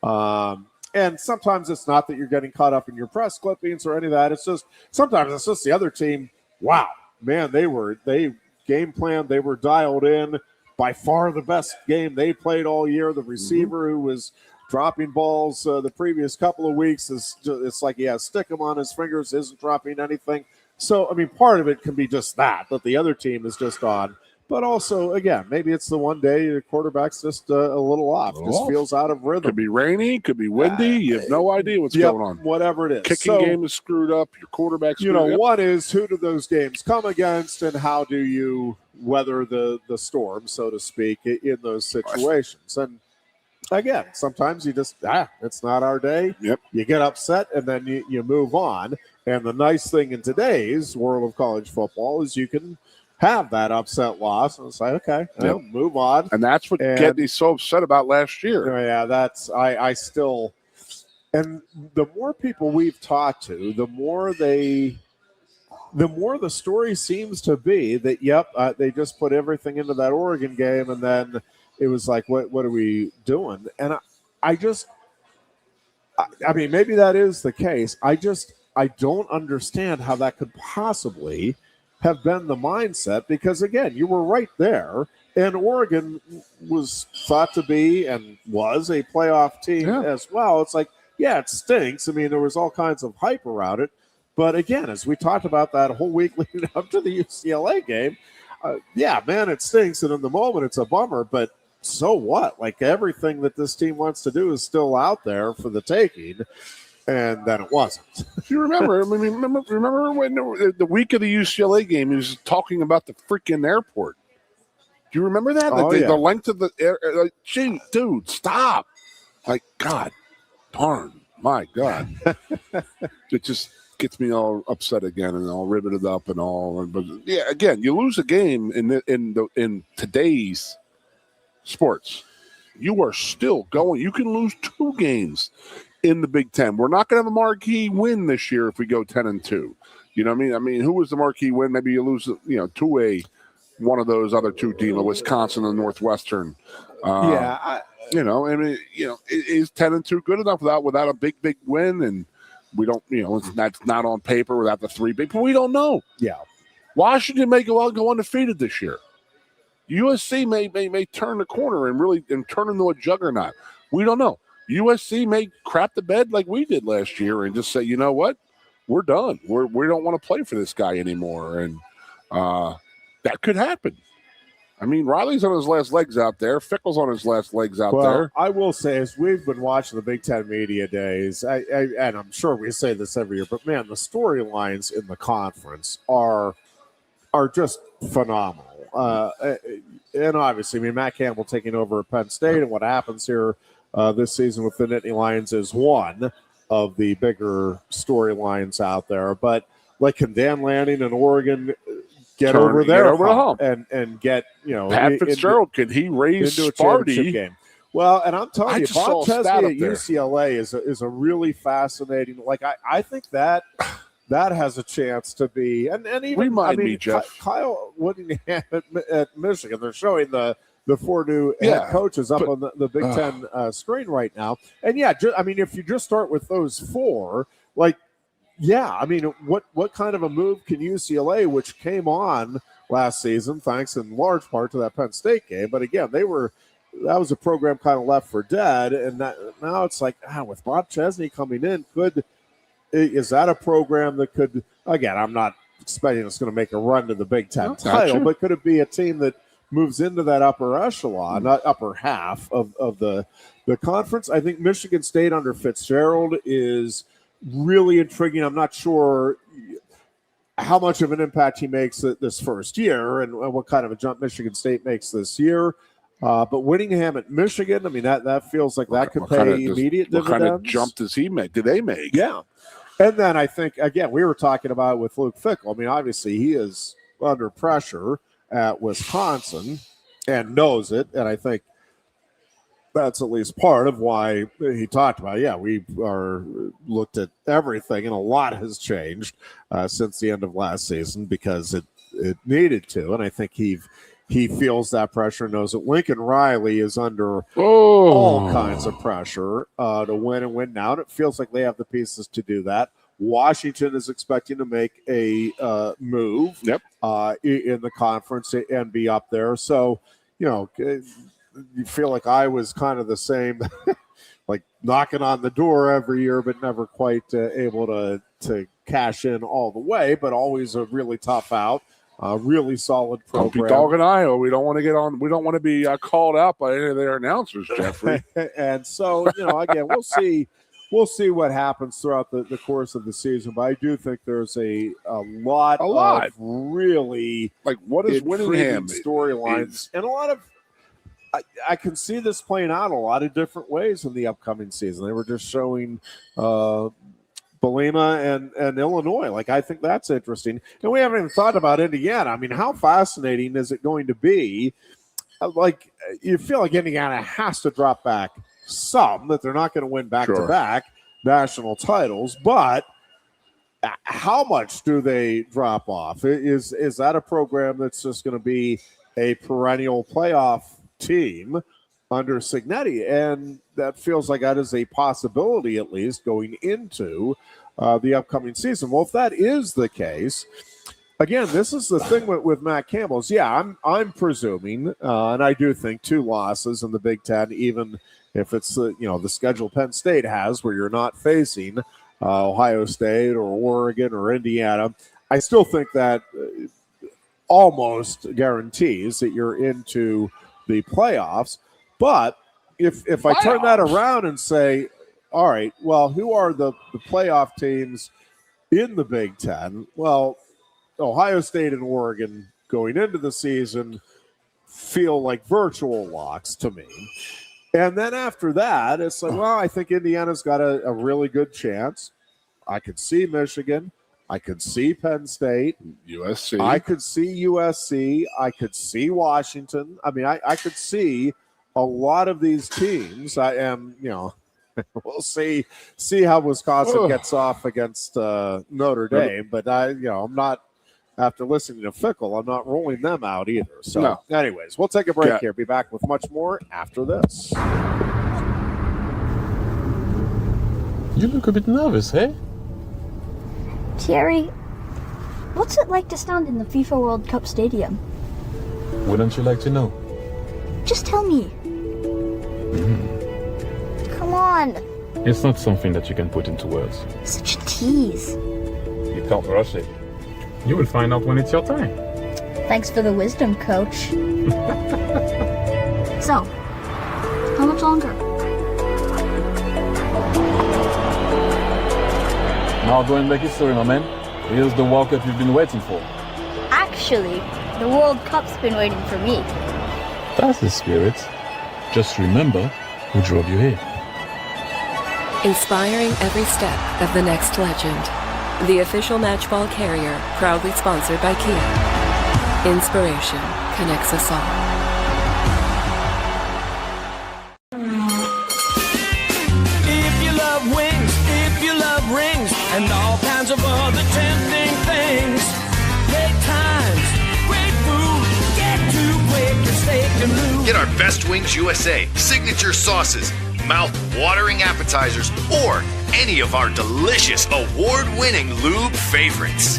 And sometimes it's not that you're getting caught up in your press clippings or any of that. It's just, sometimes it's just the other team, wow. Man, they game planned. They were dialed in. By far the best game they played all year. The receiver who was dropping balls the previous couple of weeks, it's like he has stickum on his fingers, isn't dropping anything. So, part of it can be just that the other team is just on. But also, again, maybe it's the one day the quarterback's just a little off. Just feels out of rhythm. Could be rainy, could be windy. You have no idea what's going on. Whatever it is. Kicking game is screwed up. Your quarterback's screwed up. One is, who do those games come against, and how do you weather the storm, so to speak, in those situations? And again, sometimes you just, it's not our day. Yep. You get upset, and then you move on. And the nice thing in today's world of college football is you can have that upset loss and say, okay, move on. And that's what Gedney's so upset about last year. Yeah, that's I still, and the more people we've talked to, the more the story seems to be that they just put everything into that Oregon game, and then it was like, what are we doing? And maybe that is the case. I don't understand how that could possibly have been the mindset, because again, you were right there, and Oregon was thought to be and was a playoff team as well. It's like, yeah, it stinks. I mean, there was all kinds of hype around it. But again, as we talked about that whole week leading up to the UCLA game, yeah, man, it stinks. And in the moment, it's a bummer. But so what? Like, everything that this team wants to do is still out there for the taking. And then it wasn't. You remember? I mean, remember when the week of the UCLA game, he was talking about the freaking airport. Do you remember that? Oh, the length of the air. Like, gee, dude, stop! Like, God, darn, my God, it just gets me all upset again and all riveted up and all. But yeah, again, you lose a game in today's sports, you are still going. You can lose 2 games in the Big Ten. We're not going to have a marquee win this year if we go 10-2. You know what I mean? I mean, who was the marquee win? Maybe you lose, to one of those other 2 teams, Wisconsin and Northwestern. Is 10-2 good enough without a big win? And we don't, that's not on paper without the 3 big. But we don't know. Yeah, Washington may go undefeated this year. USC may turn the corner and turn into a juggernaut. We don't know. USC may crap the bed like we did last year and just say, you know what, we're done. We don't want to play for this guy anymore, and that could happen. I mean, Riley's on his last legs out there. Fickle's on his last legs out there. I will say, as we've been watching the Big Ten media days, and I'm sure we say this every year, but man, the storylines in the conference are just phenomenal. And obviously, I mean, Matt Campbell taking over at Penn State and what happens here this season with the Nittany Lions is one of the bigger storylines out there. But like, can Dan Lanning in Oregon get over the hump and get, Pat Fitzgerald, can he raise Sparty? Game? Well, and I'm telling you, Bob Chesney at UCLA is a really fascinating. Like, I think that has a chance to be, and even Jeff. Kyle Whittingham at Michigan. They're showing the 4 new head coaches up on the Big Ten screen right now. And if you just start with those 4, like, I mean, what kind of a move can UCLA, which came on last season, thanks in large part to that Penn State game, but again, that was a program kind of left for dead, and now it's like, with Bob Chesney coming in, is that a program that could, again, I'm not expecting it's going to make a run to the Big Ten title, but could it be a team that moves into that upper echelon, not upper half of the conference? I think Michigan State under Fitzgerald is really intriguing. I'm not sure how much of an impact he makes this first year and what kind of a jump Michigan State makes this year. But Whittingham at Michigan, I mean, that feels like that could pay immediate dividends. What kind of jump does he make? Do they make? Yeah. And then I think, again, we were talking about with Luke Fickell. I mean, obviously he is under pressure at Wisconsin and knows it. And I think that's at least part of why he talked about, we are looked at everything, and a lot has changed since the end of last season because it needed to. And I think he feels that pressure, knows that Lincoln Riley is under all kinds of pressure to win and win now. And it feels like they have the pieces to do that. Washington is expecting to make a move in the conference and be up there. So, you feel like I was kind of the same, like knocking on the door every year, but never quite able to cash in all the way, but always a really tough out. Really solid program. Don't be dogging Iowa. We don't want to get on. We don't want to be called out by any of their announcers, Jeffrey. And so, again, we'll see. We'll see what happens throughout the course of the season. But I do think there's a lot of really what is Whittingham storylines and a lot of. I can see this playing out a lot of different ways in the upcoming season. They were just showing Belima and Illinois. Like, I think that's interesting. And we haven't even thought about Indiana. I mean, how fascinating is it going to be? Like, you feel like Indiana has to drop back some, that they're not going to win back-to-back national titles. But how much do they drop off? Is that a program that's just going to be a perennial playoff team under Cignetti? And that feels like that is a possibility, at least going into the upcoming season. Well, if that is the case, again, this is the thing with Matt Campbell's. I'm presuming, and I do think 2 losses in the Big Ten, even if it's the schedule Penn State has, where you're not facing Ohio State or Oregon or Indiana, I still think that almost guarantees that you're into the playoffs. But if I turn that around and say, all right, well, who are the playoff teams in the Big Ten? Well, Ohio State and Oregon going into the season feel like virtual locks to me. And then after that, it's like, well, I think Indiana's got a really good chance. I could see Michigan. I could see Penn State. USC. I could see USC. I could see Washington. I mean, I could see a lot of these teams. I am, we'll see how Wisconsin gets off against Notre Dame. But I'm not, after listening to Fickle, I'm not rolling them out either. So, anyways, we'll take a break here. Be back with much more after this. You look a bit nervous, eh? Thierry, what's it like to stand in the FIFA World Cup stadium? Wouldn't you like to know? Just tell me. Come on. It's not something that you can put into words. Such a tease. You can't rush it. You will find out when it's your time. Thanks for the wisdom, coach. So, how much longer? Now go and make history, my man. Here's the World Cup you've been waiting for. Actually, the World Cup's been waiting for me. That's the spirit. Just remember who drove you here. Inspiring every step of the next legend. The official matchball carrier, proudly sponsored by Kia. Inspiration connects us all. And all kinds of other tempting things. Great times, great food, get too quick and steak and lose. Get our Best Wings USA signature sauces, mouth-watering appetizers, or any of our delicious award-winning lube favorites.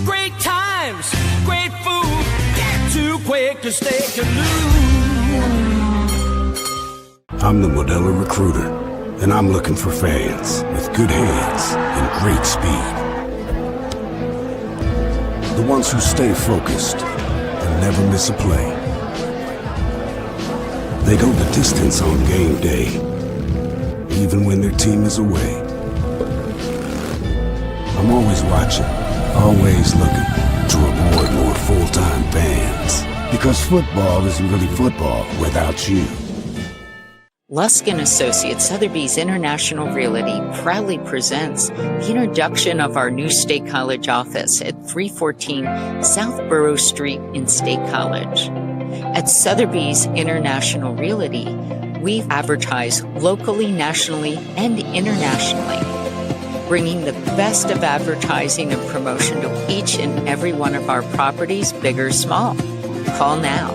Great times, great food, get too quick and steak and lose. I'm the Modelo Recruiter, and I'm looking for fans with good hands and great speed. The ones who stay focused and never miss a play. They go the distance on game day, even when their team is away. I'm always watching, always looking to reward more full-time fans. Because football isn't really football without you. Lusk & Associates Sotheby's International Realty proudly presents the introduction of our new State College office at 314 South Borough Street in State College. At Sotheby's International Realty, we advertise locally, nationally, and internationally, bringing the best of advertising and promotion to each and every one of our properties, big or small. Call now.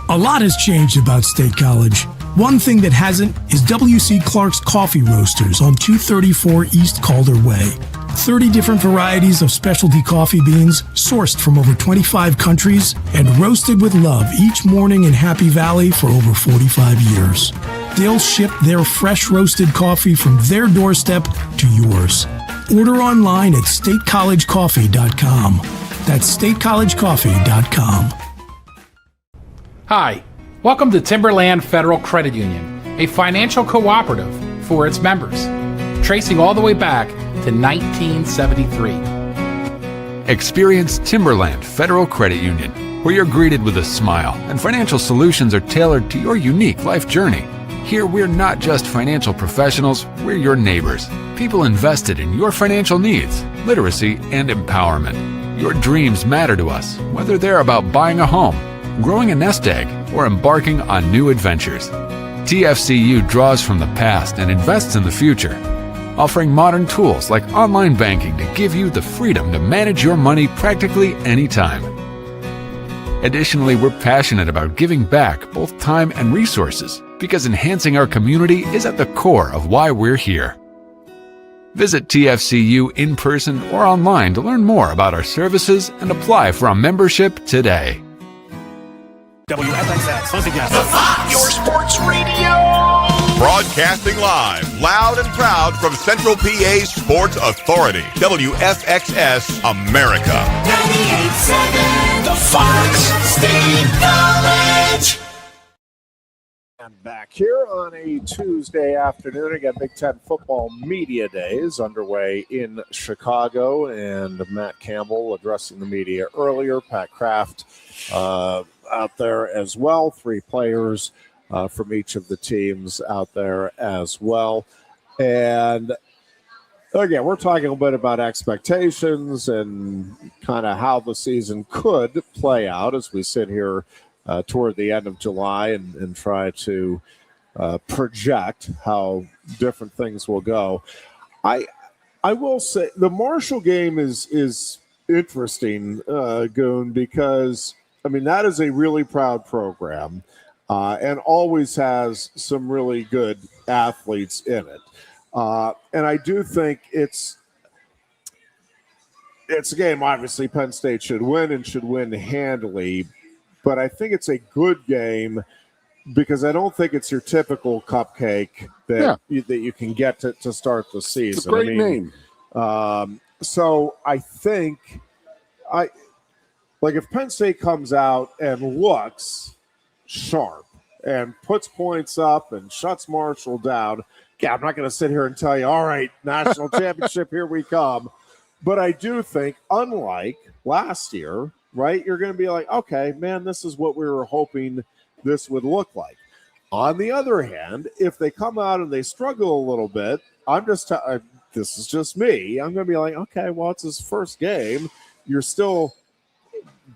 A lot has changed about State College. One thing that hasn't is W.C. Clark's Coffee Roasters on 234 East Calder Way. 30 different varieties of specialty coffee beans sourced from over 25 countries and roasted with love each morning in Happy Valley for over 45 years. They'll ship their fresh roasted coffee from their doorstep to yours. Order online at statecollegecoffee.com. That's statecollegecoffee.com. Hi, welcome to Timberland Federal Credit Union, a financial cooperative for its members, tracing all the way back to 1973. Experience Timberland Federal Credit Union, where you're greeted with a smile and financial solutions are tailored to your unique life journey. Here, we're not just financial professionals, we're your neighbors, people invested in your financial needs, literacy, and empowerment. Your dreams matter to us, whether they're about buying a home, growing a nest egg, or embarking on new adventures. TFCU draws from the past and invests in the future, offering modern tools like online banking to give you the freedom to manage your money practically anytime. Additionally, we're passionate about giving back both time and resources because enhancing our community is at the core of why we're here. Visit TFCU in person or online to learn more about our services and apply for a membership today. WFXX. Once again, the Fox, your sports radio. Broadcasting live, loud and proud from Central PA's Sports Authority. WFXS America. 98.7, the Fox State College. And back here on a Tuesday afternoon, again, Big Ten Football Media Days underway in Chicago, and Matt Campbell addressing the media earlier. Pat Kraft out there as well. 3 players from each of the teams out there as well. And again, we're talking a bit about expectations and kind of how the season could play out as we sit here toward the end of July and try to project how different things will go. I will say the Marshall game is interesting, Goon, because, I mean, that is a really proud program and always has some really good athletes in it. And I do think it's a game, obviously, Penn State should win and should win handily. But I think it's a good game because I don't think it's your typical cupcake that you can get to start the season. It's a great name. So I think if Penn State comes out and looks sharp and puts points up and shuts Marshall down, I'm not going to sit here and tell you, all right, national championship, here we come. But I do think, unlike last year, right, you're going to be like, okay, man, this is what we were hoping this would look like. On the other hand, if they come out and they struggle a little bit, this is just me. I'm going to be like, okay, well, it's his first game. You're still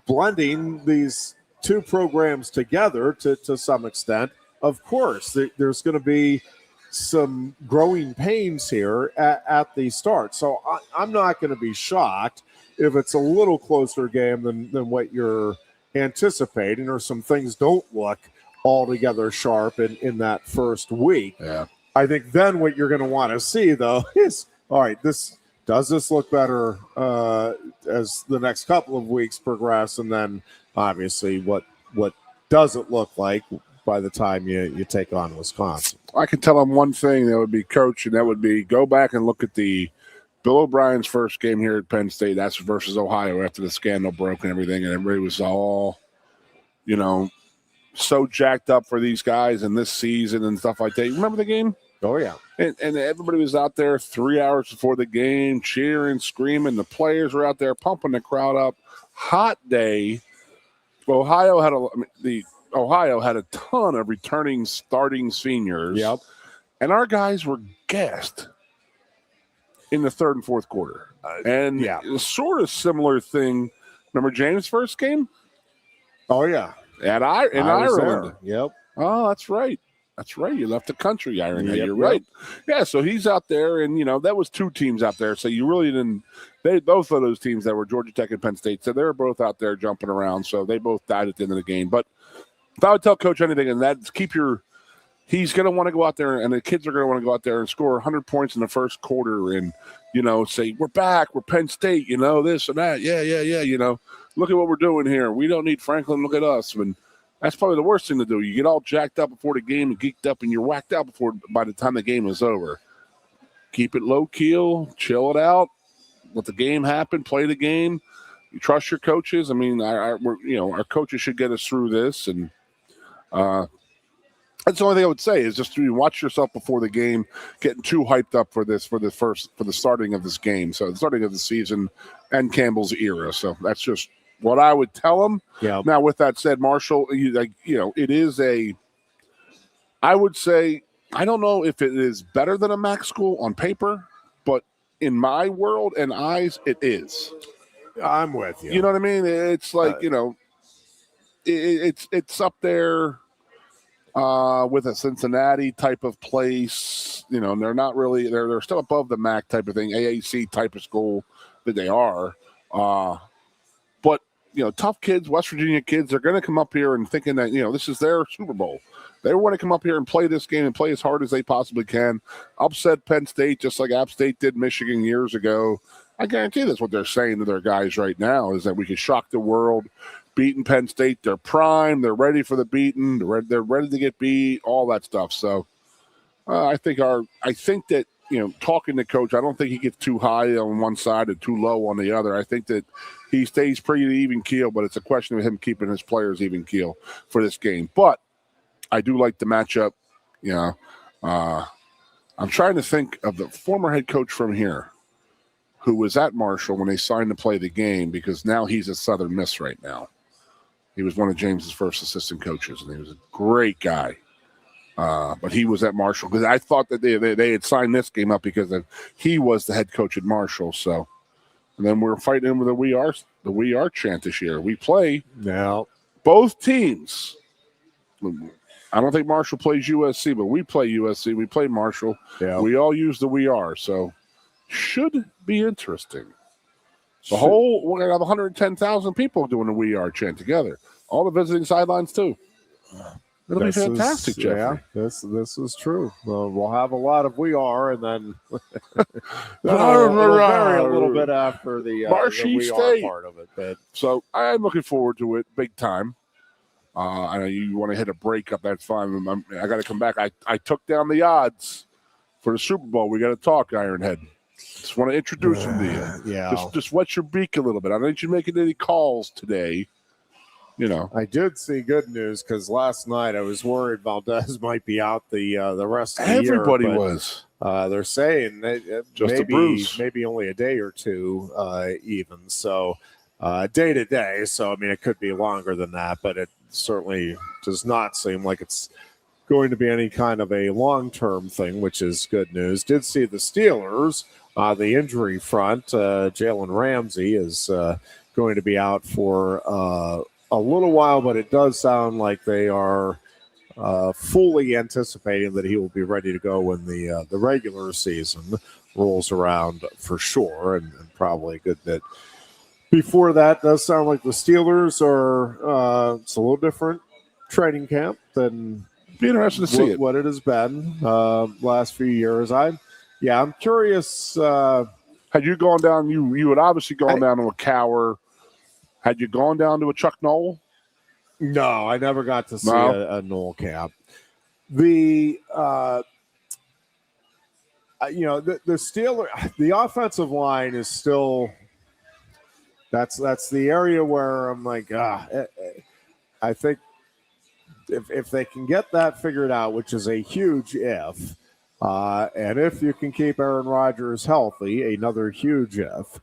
blending these 2 programs together to some extent. Of course, there's going to be some growing pains here at the start. So I'm not going to be shocked if it's a little closer game than what you're anticipating, or some things don't look altogether sharp in that first week. Yeah. I think then what you're going to want to see, though, is, all right, does this look better as the next couple of weeks progress? And then, obviously, what does it look like by the time you take on Wisconsin? I can tell them one thing, that would be, Coach, and that would be go back and look at the Bill O'Brien's first game here at Penn State. That's versus Ohio after the scandal broke and everything, and everybody was all, so jacked up for these guys and this season and stuff like that. You remember the game? Oh, yeah. And everybody was out there 3 hours before the game, cheering, screaming. The players were out there pumping the crowd up. Hot day. Ohio had a ton of returning starting seniors. Yep. And our guys were gassed in the third and fourth quarter. A sort of similar thing. Remember James' first game? Oh, yeah. In Ireland. There. Yep. Oh, that's right. That's right. You left the country, Ironhead. You're right. Yeah, so he's out there, and, that was 2 teams out there. So you really didn't – both of those teams that were Georgia Tech and Penn State, so they were both out there jumping around. So they both died at the end of the game. But if I would tell Coach anything, and that's he's going to want to go out there, and the kids are going to want to go out there and score 100 points in the first quarter and, say, we're back, we're Penn State, this and that. Yeah, look at what we're doing here. We don't need Franklin, look at us. And that's probably the worst thing to do. You get all jacked up before the game and geeked up, and you're whacked out by the time the game is over. Keep it low-key, chill it out, let the game happen, play the game. You trust your coaches. I mean, our coaches should get us through this, and that's the only thing I would say is just to watch yourself before the game, getting too hyped up for the starting of this game. So the starting of the season and Campbell's era. So that's just what I would tell them. Yeah. Now, with that said, Marshall, it is I would say, I don't know if it is better than a MAC school on paper, but in my world and eyes, it is. I'm with you. You know what I mean? It's like, it's up there with a Cincinnati type of place. And they're not really, they're still above the MAC type of thing, AAC type of school that they are. But, tough kids, West Virginia kids, they're going to come up here and thinking that, this is their Super Bowl. They want to come up here and play this game and play as hard as they possibly can. Upset Penn State, just like App State did Michigan years ago. I guarantee that's what they're saying to their guys right now is that we can shock the world. Beating Penn State, they're prime. They're ready for the beating. They're ready to get beat. All that stuff. So I think that talking to Coach, I don't think he gets too high on one side and too low on the other. I think that he stays pretty even keel, but it's a question of him keeping his players even keel for this game. But I do like the matchup. I'm trying to think of the former head coach from here who was at Marshall when they signed to play the game, because now he's at Southern Miss right now. He was one of James's first assistant coaches, and he was a great guy. But he was at Marshall because I thought that they had signed this game up because he was the head coach at Marshall. So, and then we're fighting him with the "We Are" chant this year. We play now both teams. I don't think Marshall plays USC, but we play USC. We play Marshall. Yeah. We all use the "We Are," so should be interesting. We're gonna have 110,000 people doing the "We Are" chant together. All the visiting sidelines too. It'll be fantastic, Jeffrey. Yeah, this is true. We'll have a lot of "We Are," and then it'll vary a little bit after the "We Are" part of it. But so I'm looking forward to it big time. I know you want to hit a breakup. That's fine. I got to come back. I took down the odds for the Super Bowl. We got to talk, Ironhead. Just want to introduce him to you. Yeah. Just wet your beak a little bit. I don't need you making any calls today. I did see good news because last night I was worried Valdez might be out the rest of the year. Everybody was. They're saying Just a bruise. maybe only a day or two even. So day to day. So, I mean, it could be longer than that, but it certainly does not seem like it's going to be any kind of a long-term thing, which is good news. Did see the Steelers, the injury front. Jalen Ramsey is going to be out for a little while, but it does sound like they are fully anticipating that he will be ready to go when the regular season rolls around for sure, and probably a good bit before that. Does sound like the Steelers are it's a little different training camp than be interesting to see what it has been last few years. I'm curious. Had you gone down, you had obviously gone down to a Cower. Had you gone down to a Chuck Noll? No, I never got to see a Noll camp. The the Steelers, the offensive line is still. That's the area where I'm like, I think if they can get that figured out, which is a huge if, and if you can keep Aaron Rodgers healthy, another huge if.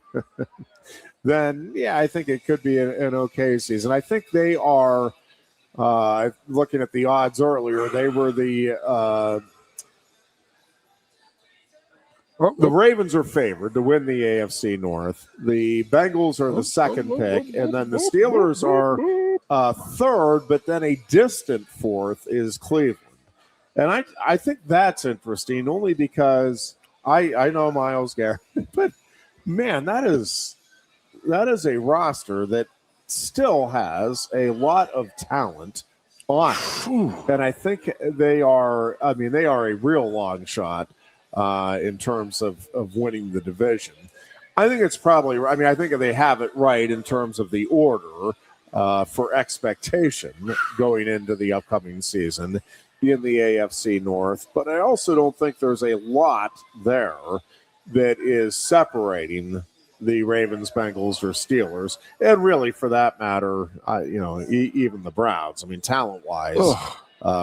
Then, I think it could be an okay season. I think they are, looking at the odds earlier, they were the Ravens are favored to win the AFC North. The Bengals are the second pick, and then the Steelers are third, but then a distant fourth is Cleveland. And I think that's interesting, only because I know Myles Garrett, but, man, that is a roster that still has a lot of talent on it. And I think they are a real long shot in terms of winning the division. I think it's probably, I think they have it right in terms of the order for expectation going into the upcoming season in the AFC North. But I also don't think there's a lot there that is separating the Ravens, Bengals, or Steelers, and really, for that matter, even the Browns. I mean, talent-wise,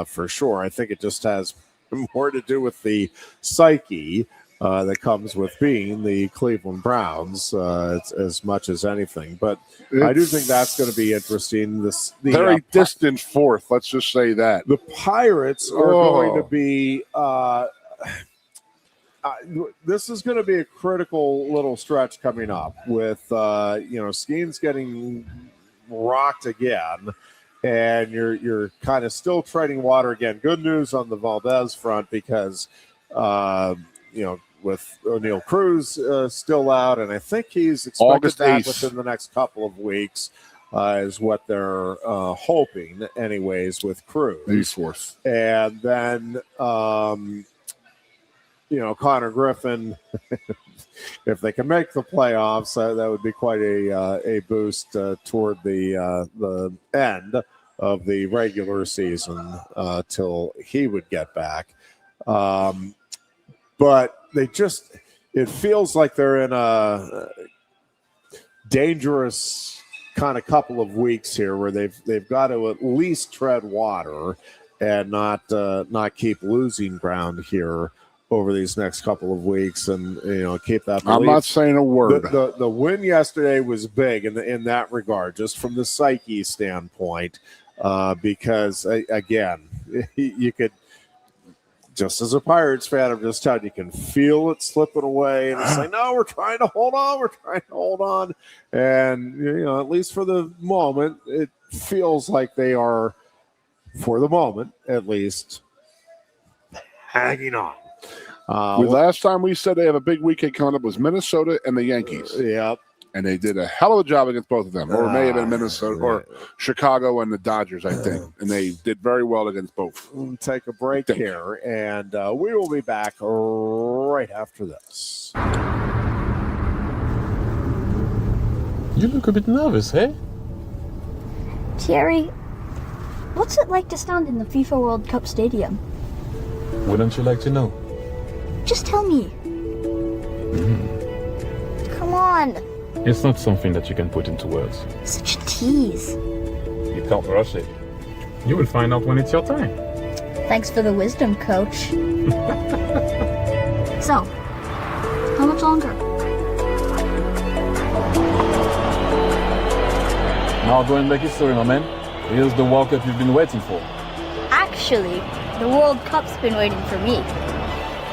for sure. I think it just has more to do with the psyche that comes with being the Cleveland Browns as much as anything. But I do think that's going to be interesting. Very distant fourth, let's just say that. The Pirates are going to be this is going to be a critical little stretch coming up with, Skeen's getting rocked again, and you're kind of still treading water again. Good news on the Valdez front because, with O'Neal Cruz still out, and I think he's expected back within the next couple of weeks, is what they're hoping, anyways, with Cruz. He's fourth. And then Connor Griffin, if they can make the playoffs, that would be quite a boost toward the end of the regular season till he would get back. But it feels like they're in a dangerous kind of couple of weeks here where they've got to at least tread water and not keep losing ground here over these next couple of weeks, and keep that belief. I'm not saying a word. The win yesterday was big in that regard, just from the psyche standpoint, because again, you could, just as a Pirates fan, I'm just telling you, can feel it slipping away, and it's like, no, we're trying to hold on, and at least for the moment, it feels like they are, for the moment at least, hanging on. Last time we said they have a big weekend coming up was Minnesota and the Yankees. Yep. And they did a hell of a job against both of them. Or it may have been Minnesota or Chicago and the Dodgers, I think. And they did very well against both. We'll take a break here, and we will be back right after this. You look a bit nervous, hey? Thierry, what's it like to stand in the FIFA World Cup stadium? Wouldn't you like to know? Just tell me. Come on. It's not something that you can put into words. Such a tease. You can't rush it. You will find out when it's your time. Thanks for the wisdom, coach. So, how much longer? Now go and make history, my man. Here's the World Cup you've been waiting for. Actually, the World Cup's been waiting for me.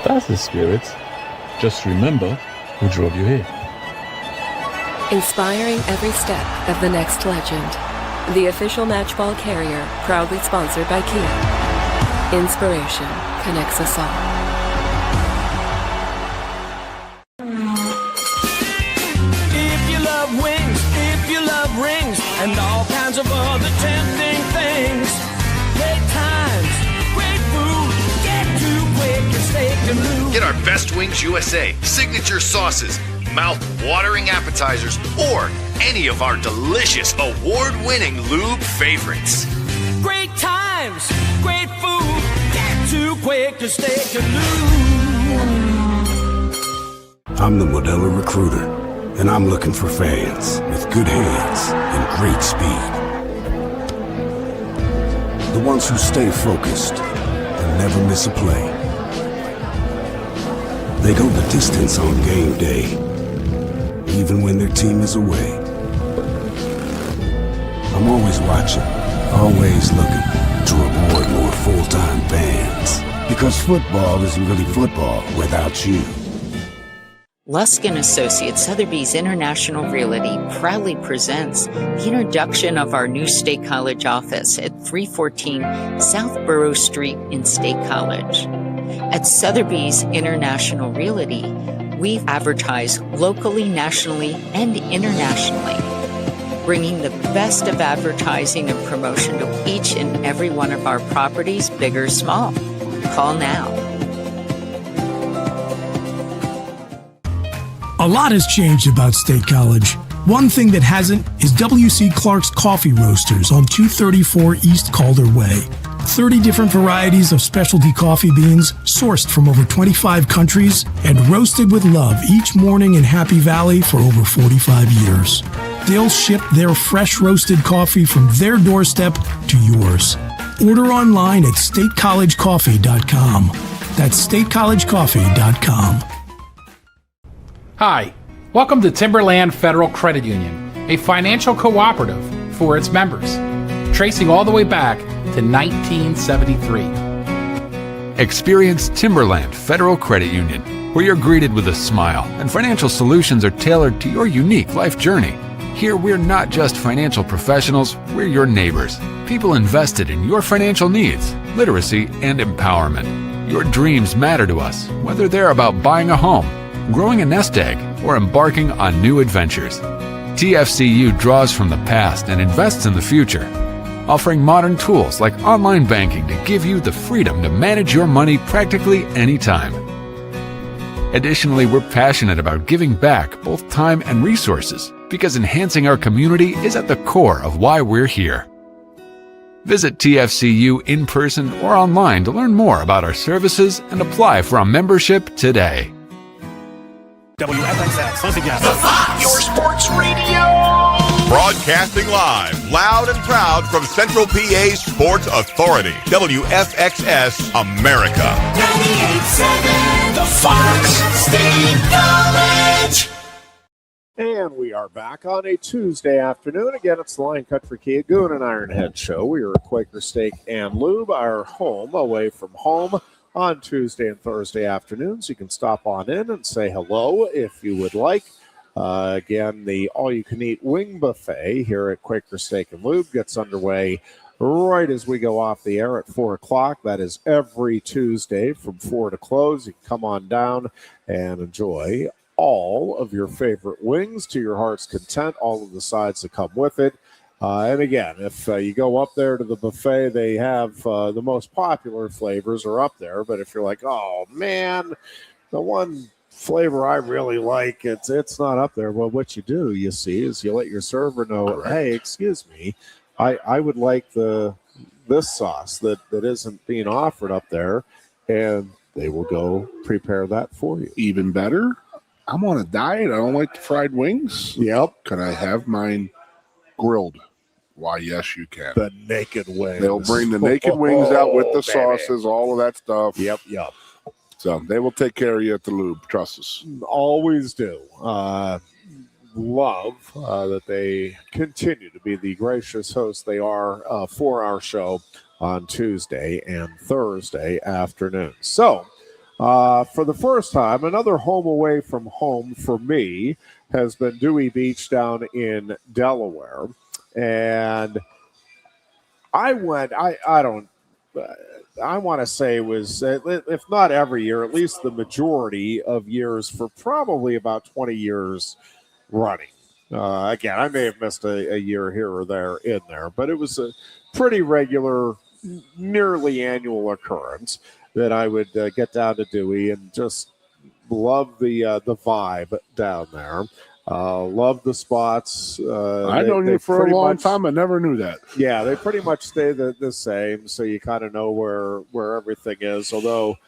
That's the spirit. Just remember who drove you here. Inspiring every step of the next legend. The official matchball carrier, proudly sponsored by Kia. Inspiration connects us all. If you love wings, if you love rings, and all kinds of other tempting things, great times, great food, get to Quick and Steak and Lube. Get our Best Wings USA signature sauces, mouth-watering appetizers, or any of our delicious award-winning lube favorites. Great times, great food, get to Quick and Steak and Lube. I'm the Modelo Recruiter, and I'm looking for fans with good hands and great speed. The ones who stay focused and never miss a play. They go the distance on game day, even when their team is away. I'm always watching, always looking to reward more full-time fans. Because football isn't really football without you. Lusk & Associates Sotheby's International Realty proudly presents the introduction of our new State College office at 314 South Borough Street in State College. At Sotheby's International Realty, we advertise locally, nationally, and internationally, bringing the best of advertising and promotion to each and every one of our properties, big or small. Call now. A lot has changed about State College. One thing that hasn't is W.C. Clark's Coffee Roasters on 234 East Calder Way. 30 different varieties of specialty coffee beans sourced from over 25 countries and roasted with love each morning in Happy Valley for over 45 years. They'll ship their fresh roasted coffee from their doorstep to yours. Order online at statecollegecoffee.com. That's statecollegecoffee.com. Hi, welcome to Timberland Federal Credit Union, a financial cooperative for its members, tracing all the way back to 1973. Experience Timberland Federal Credit Union, where you're greeted with a smile and financial solutions are tailored to your unique life journey. Here, we're not just financial professionals, we're your neighbors, people invested in your financial needs, literacy, and empowerment. Your dreams matter to us, whether they're about buying a home, growing a nest egg, or embarking on new adventures. TFCU draws from the past and invests in the future, offering modern tools like online banking to give you the freedom to manage your money practically anytime. Additionally, we're passionate about giving back both time and resources because enhancing our community is at the core of why we're here. Visit TFCU in person or online to learn more about our services and apply for a membership today. WFXX, once again, the Fox, your sports radio. Broadcasting live, loud and proud from Central PA's Sports Authority, WFXS America. 98.7, the Fox State College. And we are back on a Tuesday afternoon. Again, it's the Lion Country Kia Goon and Ironhead show. We are at Quaker Steak and Lube, our home away from home on Tuesday and Thursday afternoons. You can stop on in and say hello if you would like. Again, the all-you-can-eat wing buffet here at Quaker Steak and Lube gets underway right as we go off the air at 4 o'clock. That is every Tuesday from 4 to close. You can come on down and enjoy all of your favorite wings to your heart's content, all of the sides that come with it. And again, if you go up there to the buffet, they have the most popular flavors are up there. But if you're like, oh, man, the one flavor I really like, it's not up there. Well, what you do, you see, is you let your server know, hey, excuse me, I would like this sauce that isn't being offered up there, and they will go prepare that for you. Even better, I'm on a diet. I don't like the fried wings. Yep. Can I have mine grilled? Why, yes, you can. The naked wings. They'll bring the naked wings out with the sauces, all of that stuff. Yep. So they will take care of you at the Lube. Trust us. Always do. Love that they continue to be the gracious hosts they are for our show on Tuesday and Thursday afternoons. So, for the first time, another home away from home for me has been Dewey Beach down in Delaware. And I went, I want to say it was, if not every year, at least the majority of years for probably about 20 years running. Again, I may have missed a year here or there in there, but it was a pretty regular, nearly annual occurrence that I would get down to Dewey and just love the vibe down there. Love the spots. I've known you for a long time. I never knew that. Yeah, they pretty much stay the same, so you kind of know where everything is. Although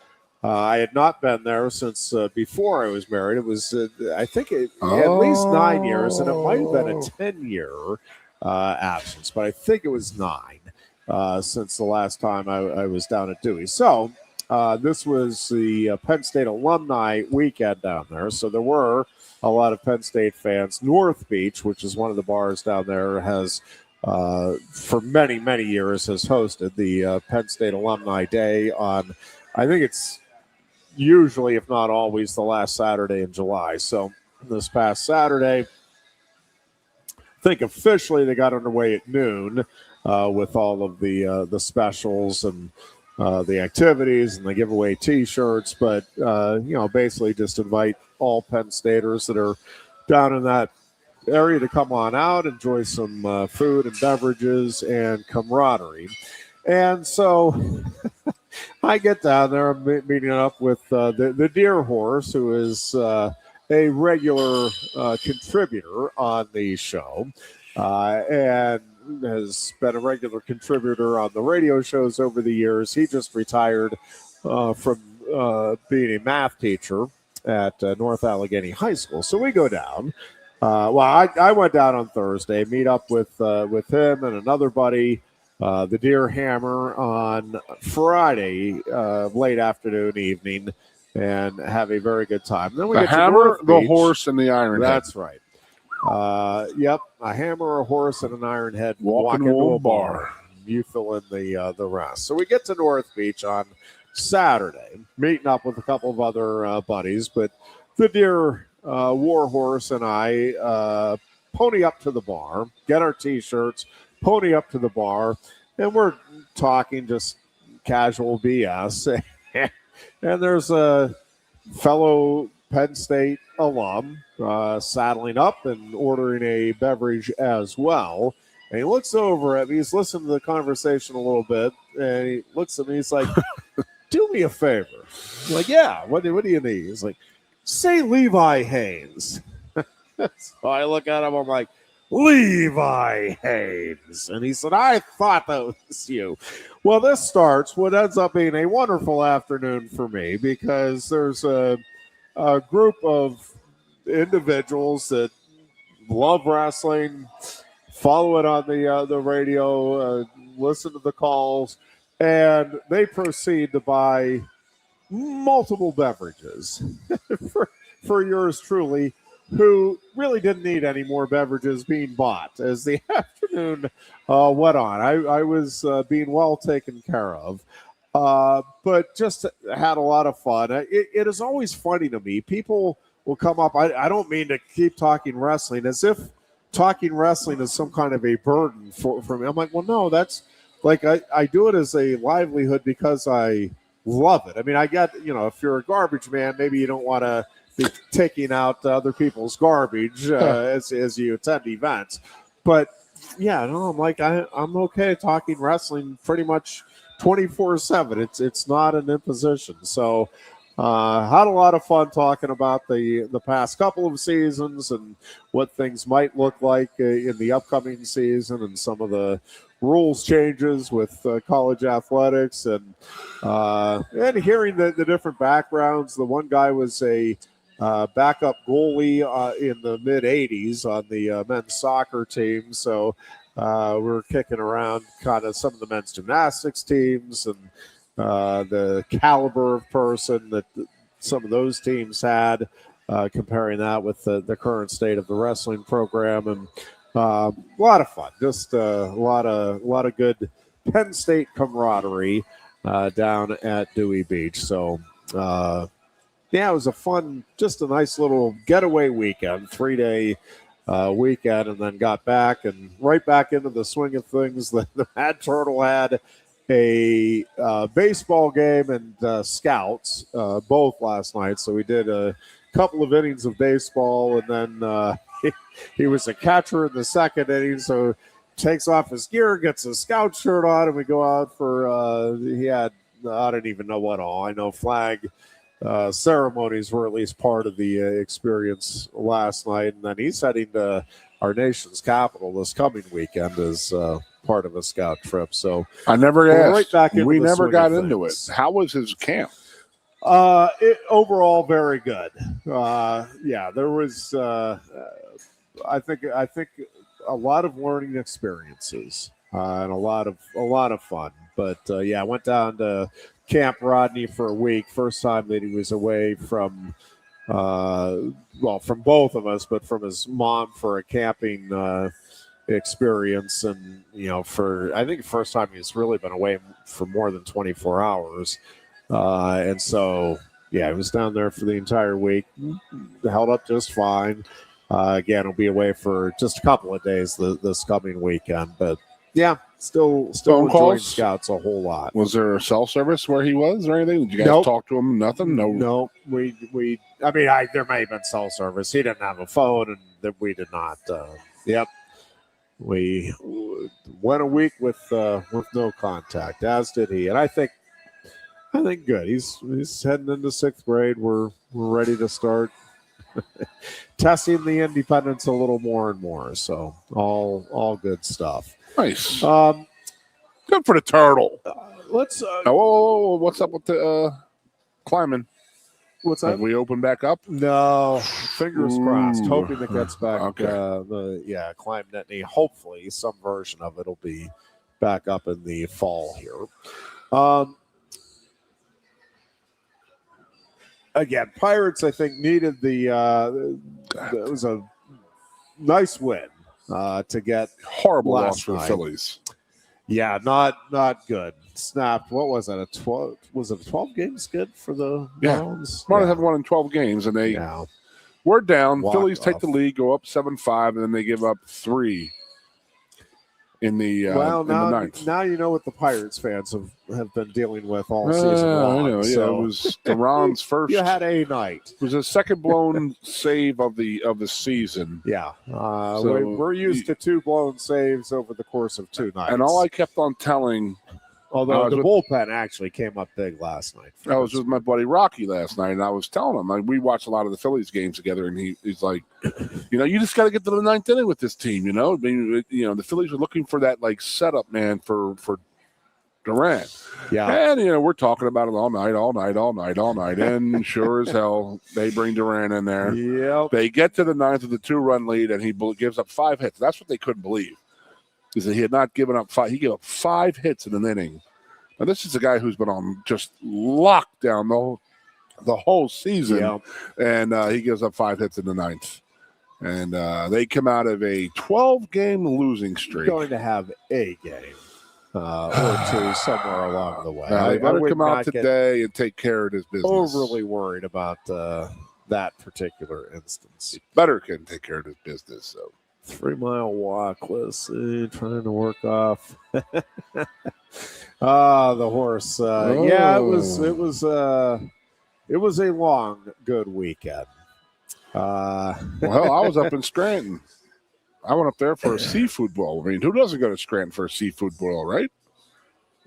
I had not been there since before I was married. It was, I think, at least 9 years, and it might have been a 10-year absence, but I think it was 9 since the last time I was down at Dewey. So this was the Penn State alumni weekend down there, so there were a lot of Penn State fans. North Beach, which is one of the bars down there, has for many, many years has hosted the Penn State Alumni Day on, I think it's usually, if not always, the last Saturday in July. So this past Saturday, I think officially they got underway at noon with all of the specials and the activities, and they give away T-shirts. But, basically just invite all Penn Staters that are down in that area to come on out, enjoy some food and beverages and camaraderie. And so I get down there, I'm meeting up with the Deer Horse, who is a regular contributor on the show and has been a regular contributor on the radio shows over the years. He just retired from being a math teacher at North Allegheny High School. So we go down. I went down on Thursday, meet up with him and another buddy, the Deer Hammer, on Friday, late afternoon, evening, and have a very good time. Then we the get Hammer, to the Horse, and the Ironhead. That's right. Yep, a hammer, a horse, and an Ironhead walk into a bar. You fill in the rest. So we get to North Beach on Saturday, meeting up with a couple of other buddies, but the Deer Warhorse and I pony up to the bar, get our T-shirts, pony up to the bar, and we're talking just casual BS. And there's a fellow Penn State alum saddling up and ordering a beverage as well. And he looks over at me. He's listened to the conversation a little bit, and he looks at me. He's like, do me a favor. I'm like, yeah, what do you need? He's like, say Levi Haynes. So I look at him, I'm like, Levi Haynes. And he said, I thought that was you. Well, this starts what ends up being a wonderful afternoon for me because there's a group of individuals that love wrestling, follow it on the radio, listen to the calls, and they proceed to buy multiple beverages for yours truly, who really didn't need any more beverages being bought as the afternoon went on. I was being well taken care of, but just had a lot of fun. It is always funny to me. People will come up. I don't mean to keep talking wrestling as if talking wrestling is some kind of a burden for me. I'm like, well, no, that's like I do it as a livelihood because I love it. I mean, I get, if you're a garbage man, maybe you don't want to be taking out other people's garbage as you attend events. But yeah, no, I'm like, I'm okay talking wrestling pretty much 24/7. It's not an imposition. So had a lot of fun talking about the past couple of seasons and what things might look like in the upcoming season and some of the rules changes with college athletics and hearing the different backgrounds. The one guy was a backup goalie in the mid 80s on the men's soccer team. So we're kicking around kind of some of the men's gymnastics teams and the caliber of person that some of those teams had, comparing that with the current state of the wrestling program, and a lot of fun. Just a lot of good Penn State camaraderie down at Dewey Beach. So, it was just a nice little getaway weekend, 3-day weekend, and then got back and right back into the swing of things. The Mad Turtle had a baseball game and scouts both last night. So we did a couple of innings of baseball, and then he was a catcher in the second inning, so takes off his gear, gets a scout shirt on, and we go out for he had, I don't even know what all. I know flag ceremonies were at least part of the experience last night, and then he's heading to our nation's capital this coming weekend as part of a scout trip. So I never asked. Right back into we the never swing got of into it. things. How was his camp? Overall, very good. There was I think a lot of learning experiences and a lot of fun. But I went down to Camp Rodney for a week. First time that he was away from from both of us, but from his mom for a camping experience. And I think the first time he's really been away for more than 24 hours. And so he was down there for the entire week. Held up just fine. Again, he'll be away for just a couple of days this coming weekend. But still enjoying scouts a whole lot. Was there a cell service where he was or anything? Did you guys talk to him? Nothing? No. We there may have been cell service. He didn't have a phone, and we did not. We went a week with no contact, as did he. And I think good. He's heading into sixth grade. We're ready to start testing the independence a little more and more. So all good stuff. Nice. Good for the turtle. Let's. What's up with the climbing? What's that? Have we open back up? No. Fingers crossed. Hoping it gets back. Okay. Climb Nittany. Hopefully, some version of it will be back up in the fall here. Again, Pirates, I think, needed it was a nice win to get horrible loss for the night. Phillies. Yeah, not good. Snapped. What was that? A 12? Was it a 12-game skid for the Marlins? Marlins have won in 12 games, and they were down. Walked Phillies take off. the lead, go up 7-5, and then they give up 3 in the in the ninth. Now you know what the Pirates fans have been dealing with all season long. I know. Yeah, so. it was Duran's first. You had a night. It was a second blown save of the season. Yeah, So we're used to 2 blown saves over the course of 2 nights. And all I kept on telling Although the bullpen actually came up big last night. I was with my buddy Rocky last night, and I was telling him, we watched a lot of the Phillies games together, and he's like, you just got to get to the ninth inning with this team, I mean, the Phillies are looking for that, setup, man, for Durant. Yeah. And, we're talking about it all night. And sure as hell, they bring Durant in there. Yep. They get to the ninth with a 2-run lead, and he gives up 5 hits. That's what they couldn't believe, is that he had not given up 5. He gave up 5 hits in an inning. Now, this is a guy who's been on just lockdown the whole season. Yep. And he gives up 5 hits in the ninth. And they come out of a 12-game losing streak. Going to have a game. Or 2 somewhere along the way. They better come out today and take care of this business. Overly worried about that particular instance. Better can take care of this business. So 3 Mile Walk. Let's see, trying to work off. The horse. Yeah, it was a long, good weekend. Well, I was up in Scranton. I went up there for a seafood boil. I mean, who doesn't go to Scranton for a seafood boil, right?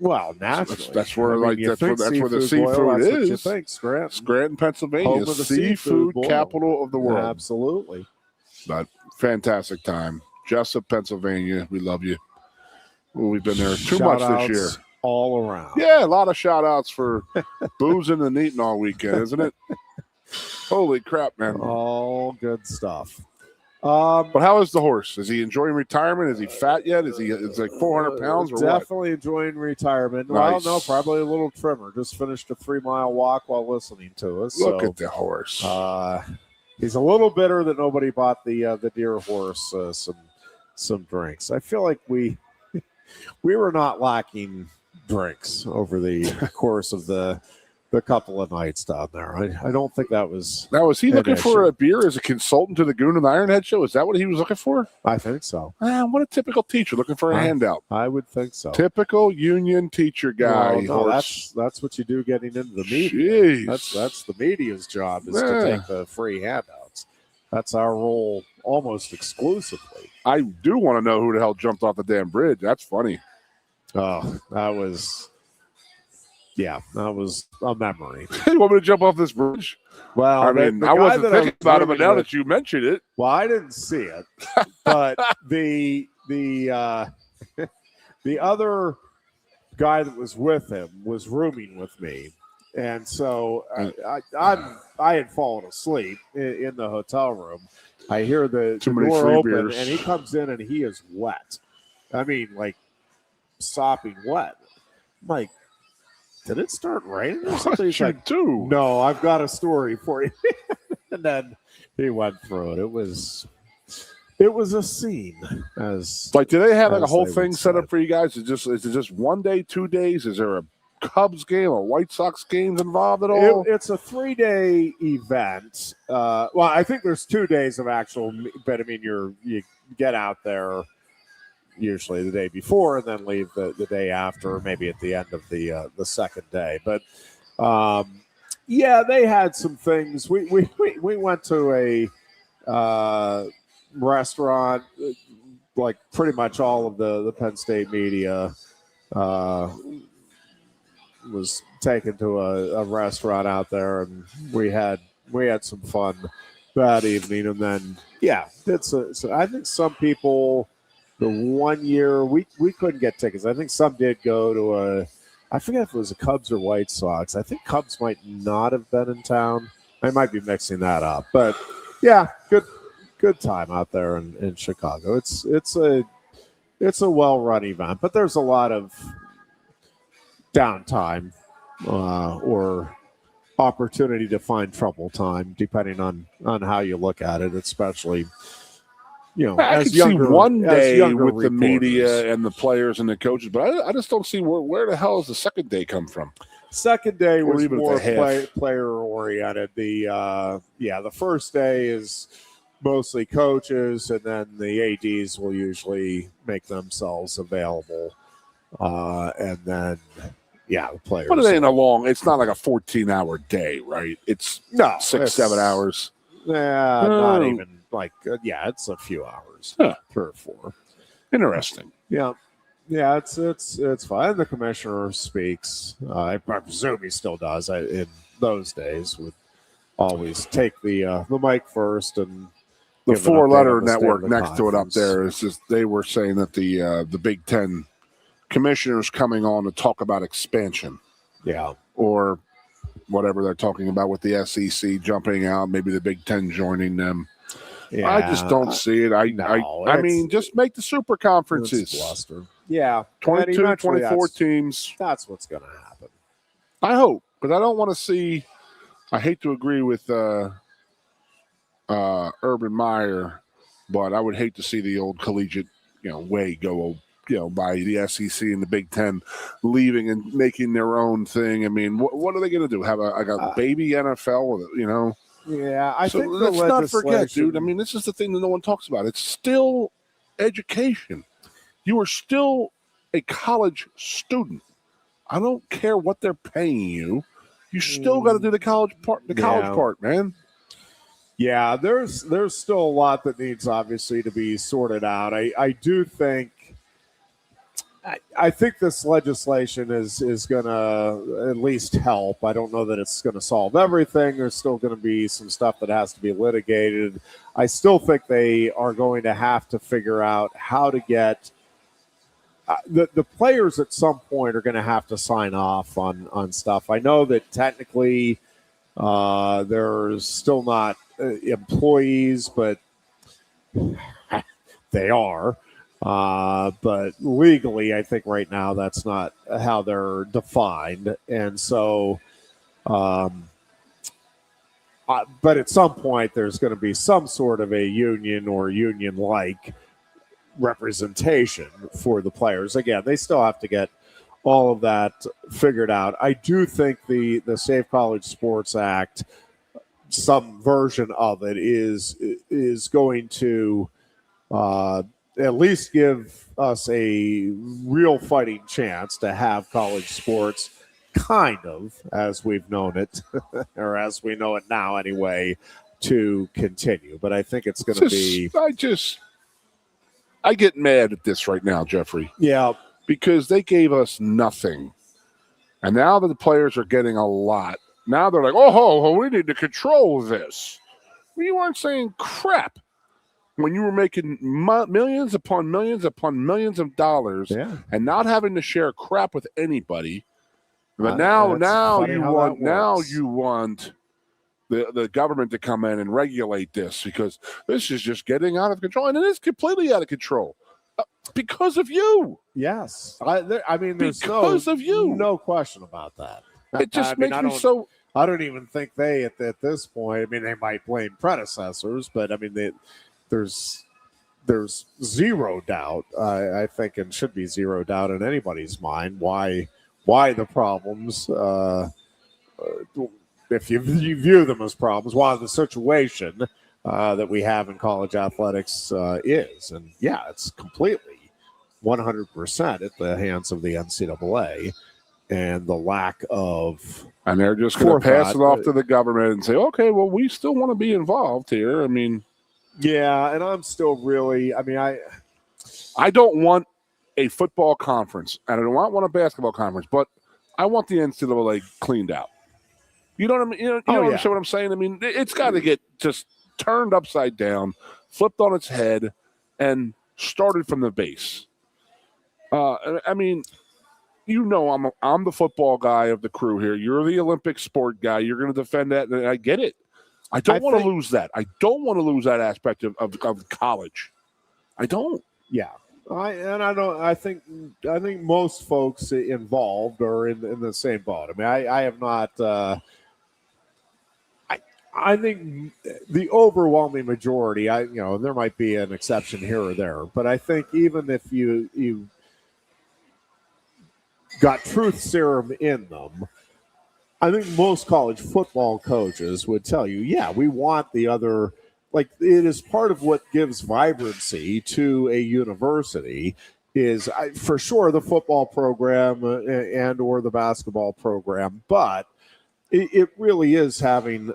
Well, naturally. That's where that's where the seafood is. What you think, Scranton, Pennsylvania, home of the seafood capital of the world. Absolutely. But fantastic time. Jessup, Pennsylvania. We love you. Well, we've been there too much this year. All around. Yeah, a lot of shout outs for boozing and eating all weekend, isn't it? Holy crap, man. All good stuff. But how is the horse? Is he enjoying retirement? Is he fat yet? Is like 400 pounds or definitely enjoying retirement. Nice. Well, no, probably a little trimmer. Just finished a 3 Mile Walk while listening to us. Look at the horse. He's a little bitter that nobody bought the dear horse some drinks. I feel like we were not lacking drinks over the course of the couple of nights down there. I don't think that was. Now, was he looking for a beer as a consultant to the Goon and Ironhead show? Is that what he was looking for? I think so. What a typical teacher looking for a handout. I would think so. Typical union teacher guy. Well, no, that's what you do getting into the media. Jeez. That's the media's job is to take the free handouts. That's our role almost exclusively. I do want to know who the hell jumped off the damn bridge. That's funny. Oh, that was. Yeah, that was a memory. You want me to jump off this bridge? Well, I mean, I wasn't thinking about it, but now that you mentioned it. Well, I didn't see it, but the other guy that was with him was rooming with me, and so I had fallen asleep in the hotel room. I hear the door open, and he comes in, and he is wet. I mean, like sopping wet. I'm like, did it start raining or something? He's like, no, I've got a story for you. And then he went through it. It was a scene. Do they have a whole thing set up for you guys? Is it just 1 day, 2 days? Is there a Cubs game or White Sox games involved at all? It's a 3-day event. Well, I think there's 2 days of actual, but I mean, you get out there usually the day before and then leave the day after, maybe at the end of the second day. But yeah, they had some things. We went to a restaurant. Like pretty much all of the Penn State media was taken to a restaurant out there, and we had some fun that evening. And then I think some people. The 1 year we couldn't get tickets. I think some did go to I forget if it was a Cubs or White Sox. I think Cubs might not have been in town. I might be mixing that up. But yeah, good time out there in Chicago. It's a well-run event, but there's a lot of downtime or opportunity to find trouble time, depending on how you look at it, especially. I could see 1 day with the media and the players and the coaches, but I just don't see where the hell does the second day come from? Second day was more player oriented. The first day is mostly coaches, and then the ADs will usually make themselves available, and then the players. But it ain't it's not like a 14-hour day, right? It's 6-7 hours. Yeah, not even. It's a few hours, 3 or 4. Interesting. Yeah. Yeah, it's fine. The commissioner speaks. I presume he still does. In those days, would always take the mic first and the give an update on four-letter the state of network the next to it up conference. there is just they were saying that the Big Ten commissioners coming on to talk about expansion. Yeah. Or whatever they're talking about with the SEC jumping out, maybe the Big Ten joining them. Yeah, I just don't see it. I mean, just make the super conferences. Bluster. Yeah. 22, 24 teams. That's what's going to happen. I hope, because I don't want to see. I hate to agree with Urban Meyer, but I would hate to see the old collegiate, way go, by the SEC and the Big Ten leaving and making their own thing. I mean, what are they going to do? Have a baby NFL? Yeah, I think let's not forget, dude. I mean, this is the thing that no one talks about. It's still education. You are still a college student. I don't care what they're paying you. You still got to do the college part. College part, man. Yeah, there's still a lot that needs obviously to be sorted out. I do think. I think this legislation is going to at least help. I don't know that it's going to solve everything. There's still going to be some stuff that has to be litigated. I still think they are going to have to figure out how to get the players at some point are going to have to sign off on stuff. I know that technically there's still not employees, but they are. But legally, I think right now that's not how they're defined. And so, but at some point, there's going to be some sort of a union or union-like representation for the players. Again, they still have to get all of that figured out. I do think the Safe College Sports Act, some version of it, is going to at least give us a real fighting chance to have college sports kind of as we've known it, or as we know it now anyway, to continue. But I think it's going to be... I get mad at this right now, Jeffrey. Yeah. Because they gave us nothing. And now that the players are getting a lot, now they're like, we need to control this. Well, you weren't saying crap when you were making millions upon millions upon millions of dollars and not having to share crap with anybody. But now you want the government to come in and regulate this because this is just getting out of control. And it is completely out of control because of you. Yes. I mean, there's no question about that. It just makes me so... I don't even think they, at this point, I mean, they might blame predecessors, but I mean, there's zero doubt, I think, and should be zero doubt in anybody's mind why the problems, if you view them as problems, why the situation that we have in college athletics is. And yeah, it's completely 100% at the hands of the NCAA and the lack of... And they're just going to pass it off to the government and say, okay, well, we still want to be involved here. I mean... Yeah, and I'm still really... I mean, I don't want a football conference, and I don't want a basketball conference, but I want the NCAA cleaned out. You know what I mean? You know what I'm saying? I mean, it's got to get just turned upside down, flipped on its head, and started from the base. I mean, I'm the football guy of the crew here. You're the Olympic sport guy. You're going to defend that, and I get it. I don't want to lose that. I don't want to lose that aspect of college. I don't. Yeah. I think most folks involved are in the same boat. I mean, I have not. I think the overwhelming majority. There might be an exception here or there, but I think even if you got truth serum in them, I think most college football coaches would tell you, yeah, we want the other. Like, it is part of what gives vibrancy to a university is for sure the football program and or the basketball program, but it really is having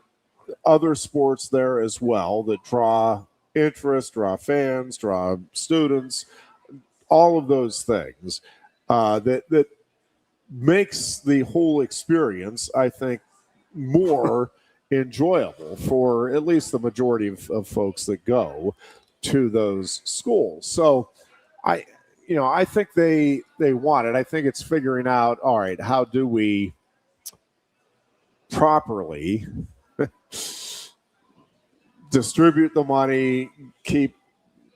other sports there as well that draw interest, draw fans, draw students, all of those things that makes the whole experience, I think, more enjoyable for at least the majority of folks that go to those schools. So I think they want it. I think it's figuring out, all right, how do we properly distribute the money, keep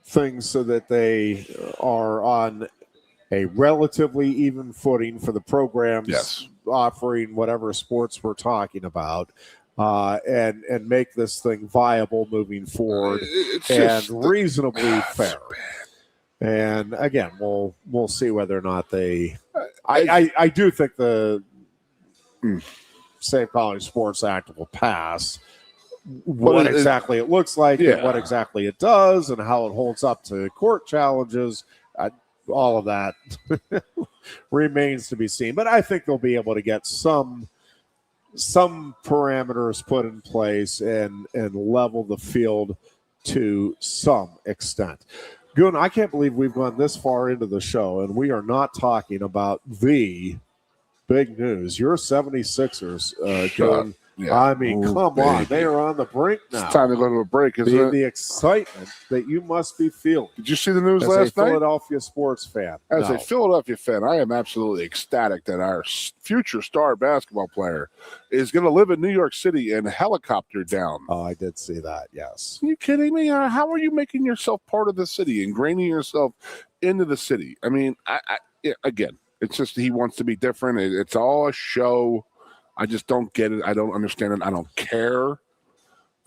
things so that they are on a relatively even footing for the programs offering whatever sports we're talking about, and make this thing viable moving forward and reasonably fair. And again, we'll see whether or not they. I do think the Safe College Sports Act will pass. What exactly it looks like, and what exactly it does, and how it holds up to court challenges, all of that remains to be seen. But I think they'll be able to get some parameters put in place and level the field to some extent. Goon, I can't believe we've gone this far into the show, and we are not talking about the big news. Your 76ers, Goon. Yeah. I mean, come on. They are on the brink now. It's time to go to a break, isn't it? The excitement that you must be feeling. Did you see the news last night? night? As a Philadelphia sports fan. As a Philadelphia fan, I am absolutely ecstatic that our future star basketball player is going to live in New York City and helicopter down. Oh, I did see that, yes. Are you kidding me? How are you making yourself part of the city, ingraining yourself into the city? I mean, again, it's just he wants to be different. It's all a show. I just don't get it. I don't understand it. I don't care.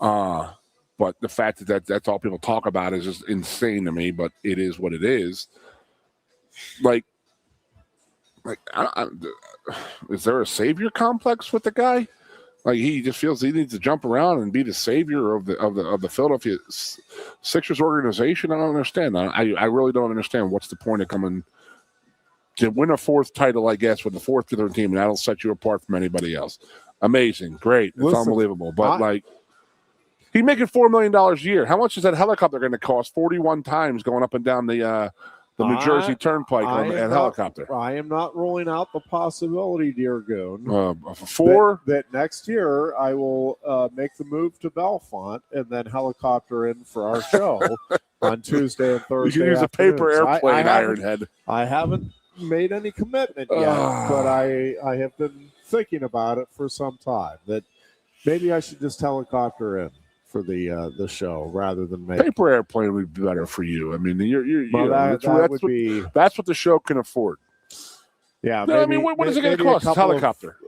But the fact that that's all people talk about is just insane to me. But it is what it is. Like, is there a savior complex with the guy? Like, he just feels he needs to jump around and be the savior of the Philadelphia Sixers organization. I don't understand. I really don't understand. What's the point of coming to win a fourth title, I guess, with the fourth to their team, and that'll set you apart from anybody else. Amazing. Great. It's unbelievable. But, he's making $4 million a year. How much is that helicopter going to cost 41 times going up and down the New Jersey Turnpike and helicopter? I am not ruling out the possibility, dear Goon, that next year I will make the move to Bellefonte and then helicopter in for our show on Tuesday and Thursday. You can use a paper airplane, Ironhead. I haven't made any commitment yet, but I have been thinking about it for some time that maybe I should just helicopter in for the show rather than make paper airplane would be better for you. I mean, that's what the show can afford. Yeah, no, maybe, I mean, what is it going to cost? It's helicopter.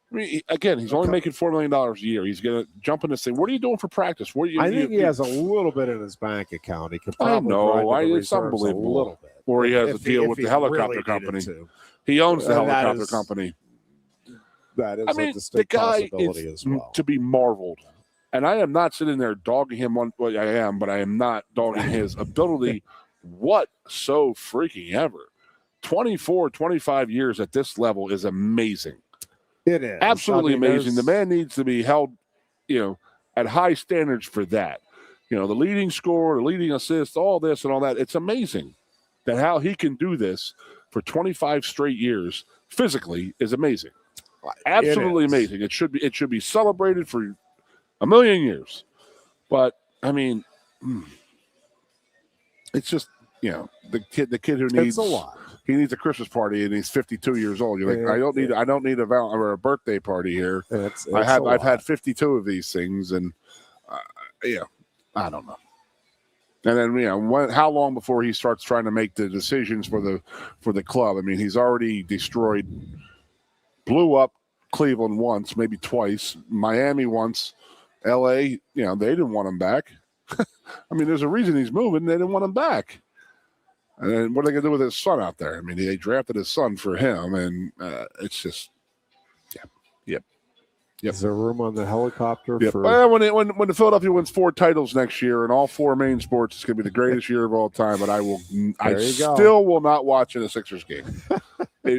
I mean, again, he's only making $4 million a year. He's going to jump in and say, "What are you doing for practice?" I think he has a little bit in his bank account. He could probably it's unbelievable. A little bit. Or he has a deal with the helicopter company. He owns the helicopter company. That is a distinct possibility as well. To be marveled. And I am not sitting there dogging him on what I am, but I am not dogging his ability what so freaking ever. 24, 25 years at this level is amazing. It is. Absolutely amazing. The man needs to be held, at high standards for that. The leading scorer, the leading assist, all this and all that. It's amazing that how he can do this for 25 straight years physically is amazing. Absolutely amazing. It should be celebrated for a million years. But I mean, it's just the kid who needs a lot. He needs a Christmas party and he's 52 years old. You're like, I don't need a birthday party here. I've had 52 of these things, and I don't know. And then how long before he starts trying to make the decisions for the club? I mean, he's already blew up Cleveland once, maybe twice, Miami once, L.A. They didn't want him back. I mean, there's a reason he's moving. They didn't want him back. And then what are they going to do with his son out there? I mean, they drafted his son for him, and it's just, yep. Is there room on the helicopter for? Well, when the Philadelphia wins 4 titles next year in all 4 main sports, it's going to be the greatest year of all time. But I still will not watch a Sixers game.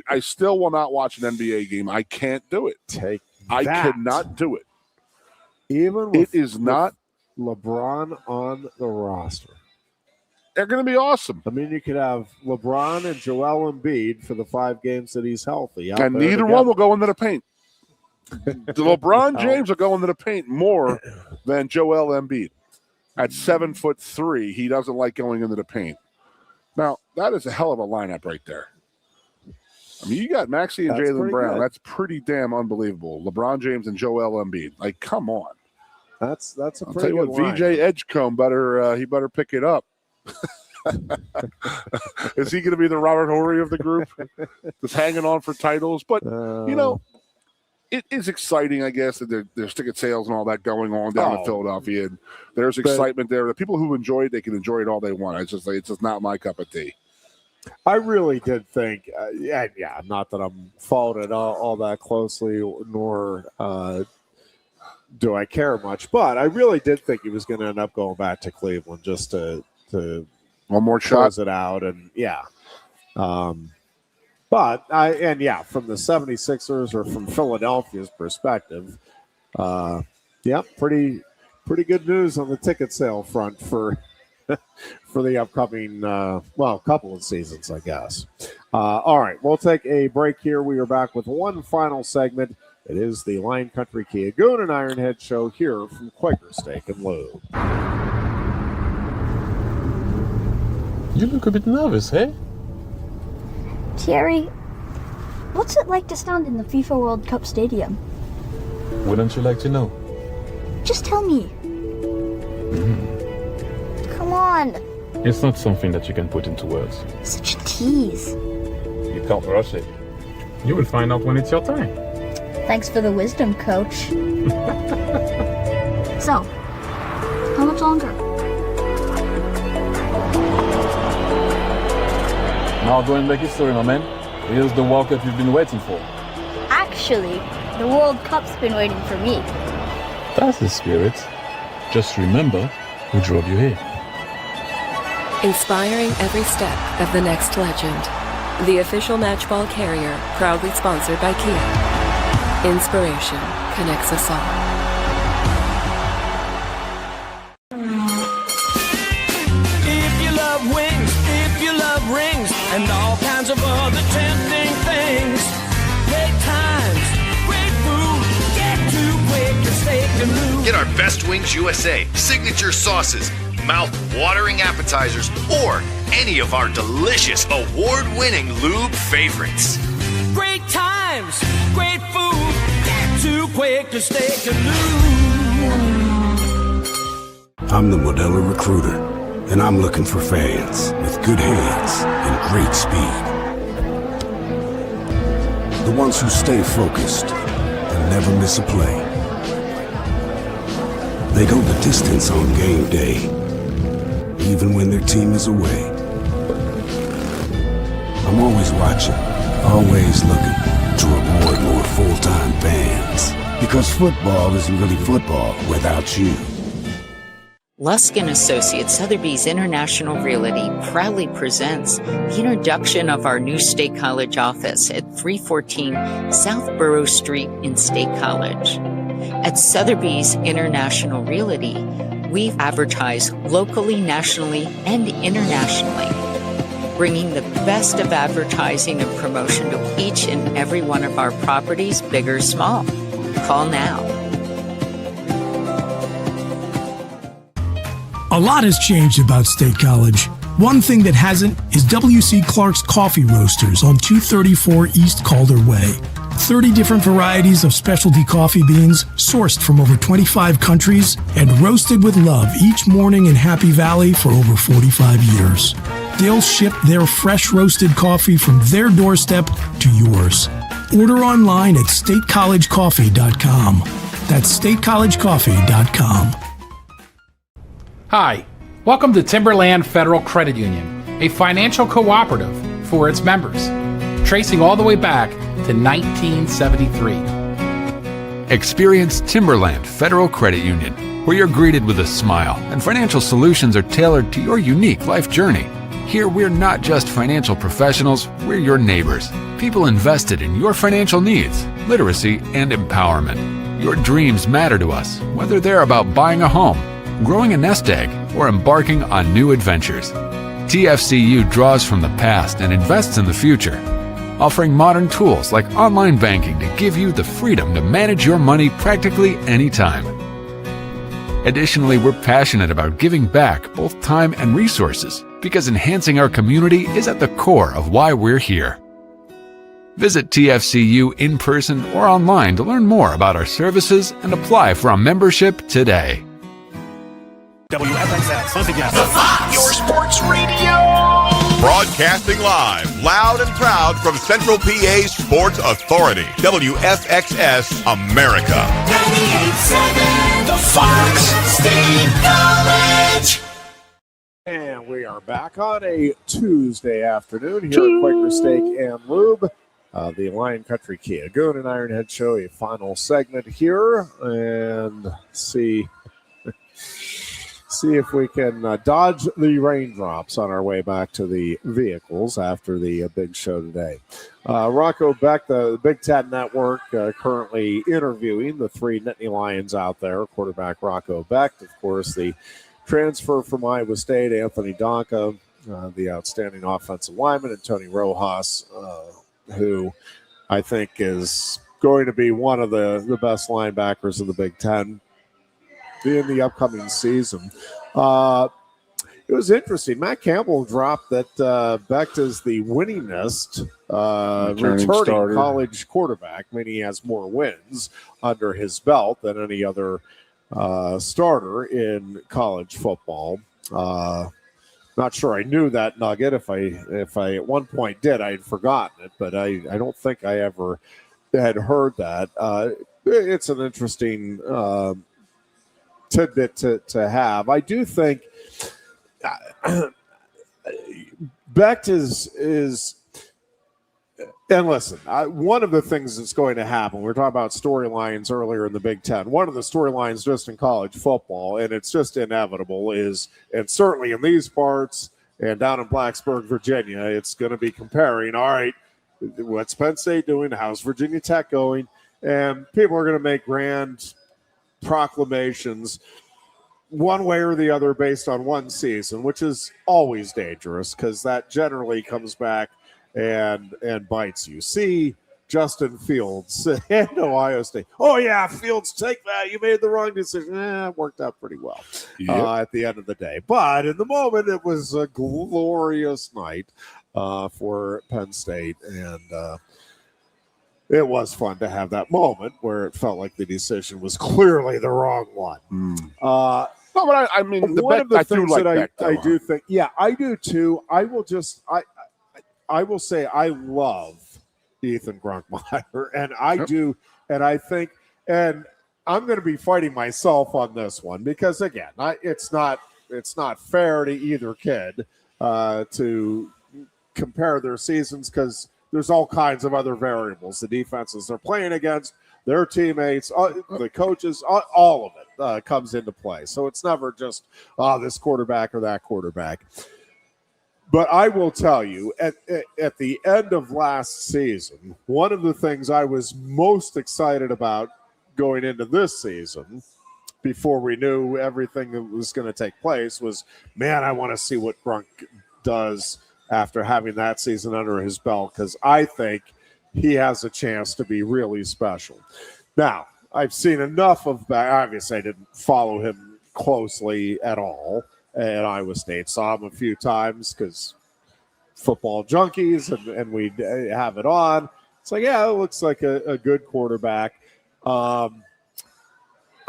I still will not watch an NBA game. I can't do it. I cannot do it. Even it is not LeBron on the roster. They're going to be awesome. I mean, you could have LeBron and Joel Embiid for the 5 games that he's healthy. And neither one will go into the paint. LeBron James will go into the paint more than Joel Embiid. At 7'3", he doesn't like going into the paint. Now, that is a hell of a lineup right there. I mean, you got Maxey and Jaylen Brown. Good. That's pretty damn unbelievable. LeBron James and Joel Embiid. Like, come on. That's a pretty good I'll tell you what, VJ Edgecombe better pick it up. Is he going to be the Robert Horry of the group? Just hanging on for titles. But, it is exciting, I guess, that there's ticket sales and all that going on down in Philadelphia. And there's excitement there. The people who enjoy it, they can enjoy it all they want. It's just not my cup of tea. I really did think, not that I'm followed it all that closely, nor do I care much, but I really did think he was going to end up going back to Cleveland just to one more close shot it out. And but from the 76ers or from Philadelphia's perspective, pretty good news on the ticket sale front for the upcoming couple of seasons, I guess. All right, we'll take a break here. We are back with one final segment. It is the Lion Country Kia Goon and Ironhead show here from Quaker Steak and Lube. You look a bit nervous, hey? Thierry, what's it like to stand in the FIFA World Cup stadium? Wouldn't you like to know? Just tell me. Come on. It's not something that you can put into words. Such a tease. You can't rush it. You will find out when it's your time. Thanks for the wisdom, Coach. So, how much longer? Now go and make history, my man. Here's the World Cup you've been waiting for. Actually, the World Cup's been waiting for me. That's the spirit. Just remember who drove you here. Inspiring every step of the next legend. The official matchball carrier, proudly sponsored by Kia. Inspiration connects us all. If you love wings, if you love rings, and all kinds of other tempting things, great times, great food, get to Quaker Steak and Lube. Get our Best Wings USA signature sauces, mouth-watering appetizers, or any of our delicious award-winning lube favorites. Great times, great food, get to Quaker Steak and Lube. I'm the Modelo Recruiter, and I'm looking for fans with good hands and great speed. The ones who stay focused and never miss a play. They go the distance on game day, even when their team is away. I'm always watching, always looking to reward more full-time fans. Because football isn't really football without you. Luskin Associates Sotheby's International Realty proudly presents the introduction of our new State College office at 314 South Borough Street in State College. At Sotheby's International Realty, we advertise locally, nationally, and internationally, bringing the best of advertising and promotion to each and every one of our properties, big or small. Call now. A lot has changed about State College. One thing that hasn't is W.C. Clark's Coffee Roasters on 234 East Calder Way. 30 different varieties of specialty coffee beans sourced from over 25 countries and roasted with love each morning in Happy Valley for over 45 years. They'll ship their fresh roasted coffee from their doorstep to yours. Order online at statecollegecoffee.com. That's statecollegecoffee.com. Hi, welcome to Timberland Federal Credit Union, a financial cooperative for its members, tracing all the way back to 1973. Experience Timberland Federal Credit Union, where you're greeted with a smile and financial solutions are tailored to your unique life journey. Here, we're not just financial professionals, we're your neighbors, people invested in your financial needs, literacy, and empowerment. Your dreams matter to us, whether they're about buying a home, growing a nest egg, or embarking on new adventures. TFCU draws from the past and invests in the future, offering modern tools like online banking to give you the freedom to manage your money practically anytime. Additionally, we're passionate about giving back both time and resources because enhancing our community is at the core of why we're here. Visit TFCU in person or online to learn more about our services and apply for a membership today. WFXS, the Fox, your sports radio. Broadcasting live, loud and proud from Central PA's Sports Authority, WFXS America. 98.7, the Fox State College. And we are back on a Tuesday afternoon here at Quaker Steak and Lube. The Lion Country Kia Goon and Ironhead Show, a final segment here, and see if we can dodge the raindrops on our way back to the vehicles after the big show today. Rocco Beck, the Big Ten Network, currently interviewing the three Nittany Lions out there. Quarterback Rocco Beck, of course, the transfer from Iowa State, Anthony Donka, the outstanding offensive lineman, and Tony Rojas, who I think is going to be one of the best linebackers of the Big Ten in the upcoming season. It was interesting. Matt Campbell dropped that Beck is the winningest returning college quarterback, meaning he has more wins under his belt than any other starter in college football. Not sure I knew that nugget. If I at one point did, I had forgotten it, but I don't think I ever had heard that. It's an interesting tidbit to have. I do think Beck is and listen, one of the things that's going to happen, we were talking about storylines earlier in the Big Ten. One of the storylines just in college football, and it's just inevitable, is, and certainly in these parts and down in Blacksburg, Virginia, it's going to be comparing, all right, what's Penn State doing? How's Virginia Tech going? And people are going to make grand proclamations one way or the other based on one season, which is always dangerous because that generally comes back and bites you. See Justin Fields and Ohio State. Oh, yeah, Fields, take that. You made the wrong decision. It worked out pretty well at the end of the day. But in the moment, it was a glorious night for Penn State. And it was fun to have that moment where it felt like the decision was clearly the wrong one. No, but I mean, one of the things that I do think, I do too. I will say I love Ethan Gronkmeyer, and I do, and I think, and I'm going to be fighting myself on this one because again, it's not fair to either kid to compare their seasons because there's all kinds of other variables, the defenses they're playing against, their teammates, the coaches, all of it comes into play. So it's never just this quarterback or that quarterback. But I will tell you, at the end of last season, one of the things I was most excited about going into this season, before we knew everything that was going to take place, was, man, I want to see what Gronk does after having that season under his belt, because I think he has a chance to be really special. Now, I've seen enough of that. Obviously, I didn't follow him closely at all at Iowa State. Saw him a few times because football junkies, and we'd have it on. It's like, yeah, it looks like a good quarterback.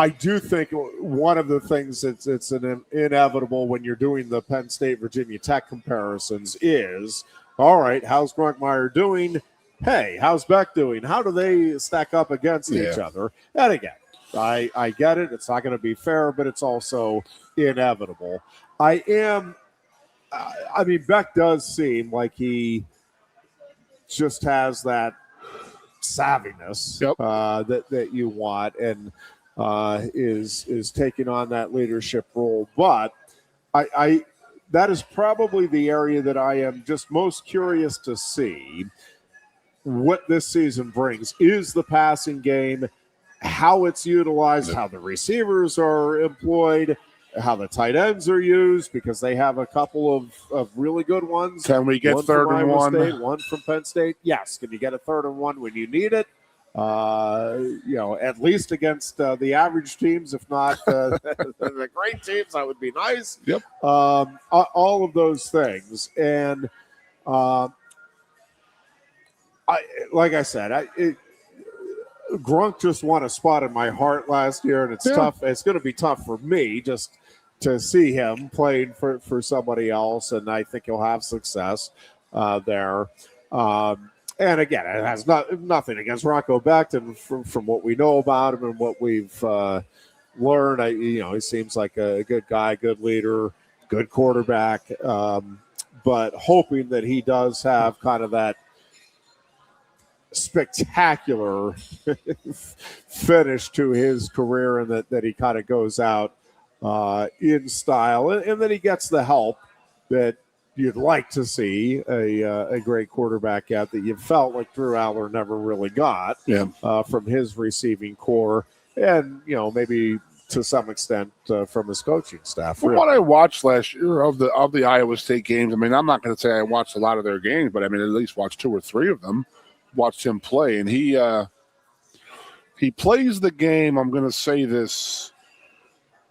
I do think one of the things it's an inevitable when you're doing the Penn State Virginia Tech comparisons is, all right, how's Gronkmeyer doing? Hey, how's Beck doing? How do they stack up against each other? And again, I get it. It's not going to be fair, but it's also inevitable. I mean, Beck does seem like he just has that savviness that you want, and is taking on that leadership role. But I that is probably the area that I am just most curious to see what this season brings. Is the passing game, how it's utilized, how the receivers are employed, how the tight ends are used, because they have a couple of really good ones. Can we get one third from and Iowa one? State, one from Penn State? Yes. Can you get a 3rd and 1 when you need it? At least against the average teams, if not the great teams, that would be nice. Yep. All of those things. And like I said, Grunk just won a spot in my heart last year, and it's tough. It's going to be tough for me just to see him playing for somebody else, and I think he'll have success there. And again, it has nothing against Rocco Becton from what we know about him and what we've learned. He seems like a good guy, good leader, good quarterback, but hoping that he does have kind of that spectacular finish to his career, and that he kind of goes out in style, and that he gets the help that you'd like to see a great quarterback get, that you felt like Drew Aller never really got from his receiving core, and maybe to some extent from his coaching staff. From what I watched last year of the Iowa State games, I mean, I'm not going to say I watched a lot of their games, but I mean, at least watched 2 or 3 of them. Watched him play, and he plays the game. I'm going to say this.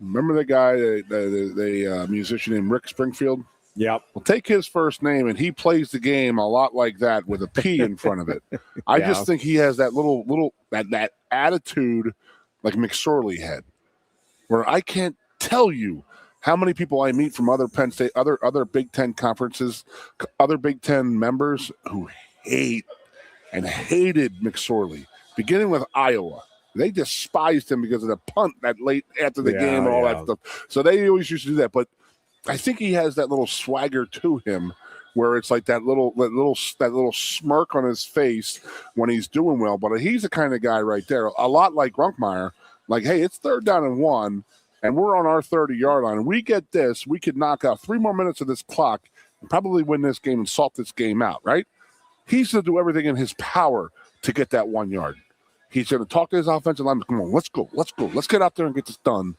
Remember the guy, the musician named Rick Springfield? Yep. Well, take his first name, and he plays the game a lot like that with a P in front of it. I just think he has that little that attitude like McSorley had, where I can't tell you how many people I meet from other Penn State, other Big Ten conferences, other Big Ten members who hated McSorley, beginning with Iowa. They despised him because of the punt that late after the game and all that stuff. So they always used to do that. But I think he has that little swagger to him, where it's like that little smirk on his face when he's doing well. But he's the kind of guy right there, a lot like Runkmeyer. Like, hey, it's 3rd down and 1, and we're on our 30-yard line. We get this, we could knock out 3 more minutes of this clock and probably win this game and salt this game out, right? He's going to do everything in his power to get that 1 yard. He's going to talk to his offensive lineman. Come on, let's go. Let's get out there and get this done,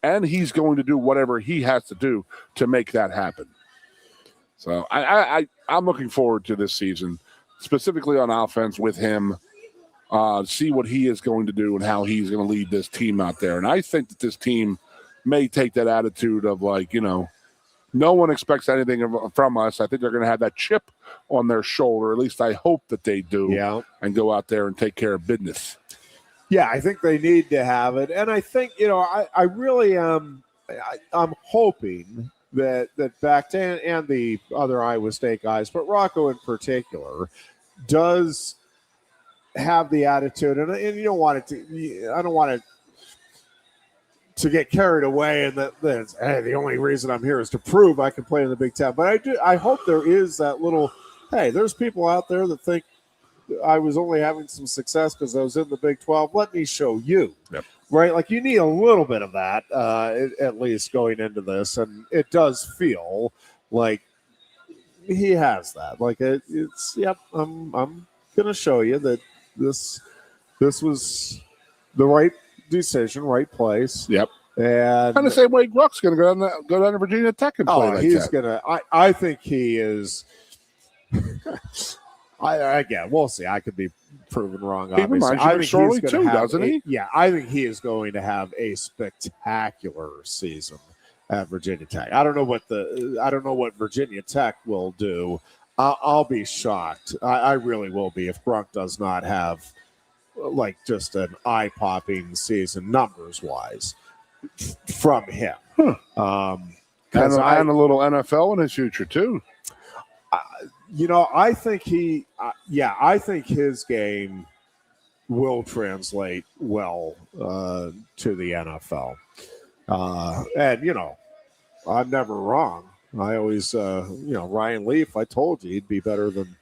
and he's going to do whatever he has to do to make that happen. So I'm looking forward to this season, specifically on offense with him, see what he is going to do and how he's going to lead this team out there. And I think that this team may take that attitude of no one expects anything from us. I think they're going to have that chip on their shoulder. At least I hope that they do. Yeah. And go out there and take care of business. Yeah, I think they need to have it. And I think, I really am I'm hoping that Becton and the other Iowa State guys, but Rocco in particular, does have the attitude. And you don't want it to – I don't want it to get carried away, and that the only reason I'm here is to prove I can play in the Big Ten. But I hope there is that little, hey, there's people out there that think I was only having some success because I was in the Big 12. Let me show you. Yep. Right? Like, you need a little bit of that, at least going into this. And it does feel like he has that. Like, I'm going to show you that this was the right decision, right place. Yep. And kind of the same way Gruck's going to go down to Virginia Tech and play like he's that. going to. I think he is. Again, we'll see. I could be proven wrong. He reminds you of Shorley too, doesn't he? Yeah, I think he is going to have a spectacular season at Virginia Tech. I don't know what Virginia Tech will do. I'll be shocked. I really will be if Grunk does not have like just an eye-popping season numbers-wise from him. And a little NFL in his future too. I think I think his game will translate well to the NFL. And, I'm never wrong. I always, Ryan Leaf, I told you he'd be better than